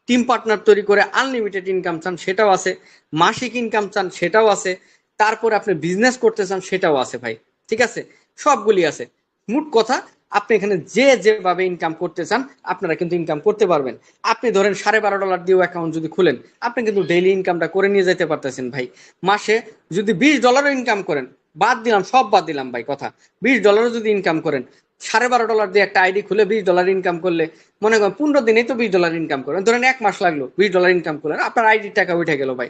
Speaker 1: টিম পার্টনার তৈরি করে আনলিমিটেড ইনকাম চান, সেটাও আছে। মাসিক ইনকাম চান, সেটাও আছে। তারপরে আপনি বিজনেস করতে চান, সেটাও আছে ভাই। ঠিক আছে, সবগুলি আছে। মোট কথা আপনি এখানে যে যেভাবে ইনকাম করতে চান আপনারা কিন্তু ইনকাম করতে পারবেন। আপনি ধরেন $12.5 দিয়েও অ্যাকাউন্ট যদি খুলেন, আপনি কিন্তু ডেইলি ইনকামটা করে নিয়ে যেতে পারতেছেন ভাই। মাসে যদি $20 ইনকাম করেন, বাদ দিলাম, সব বাদ দিলাম ভাই কথা, $20 যদি ইনকাম করেন, $12.5 দিয়ে একটা আইডি খুলে $20 ইনকাম করলে, মনে করেন 15 দিনেই তো $20 ইনকাম করেন, ধরেন 1 মাস লাগলো $20 ইনকাম করলেন, আপনার আইডির টাকা উঠে গেল ভাই।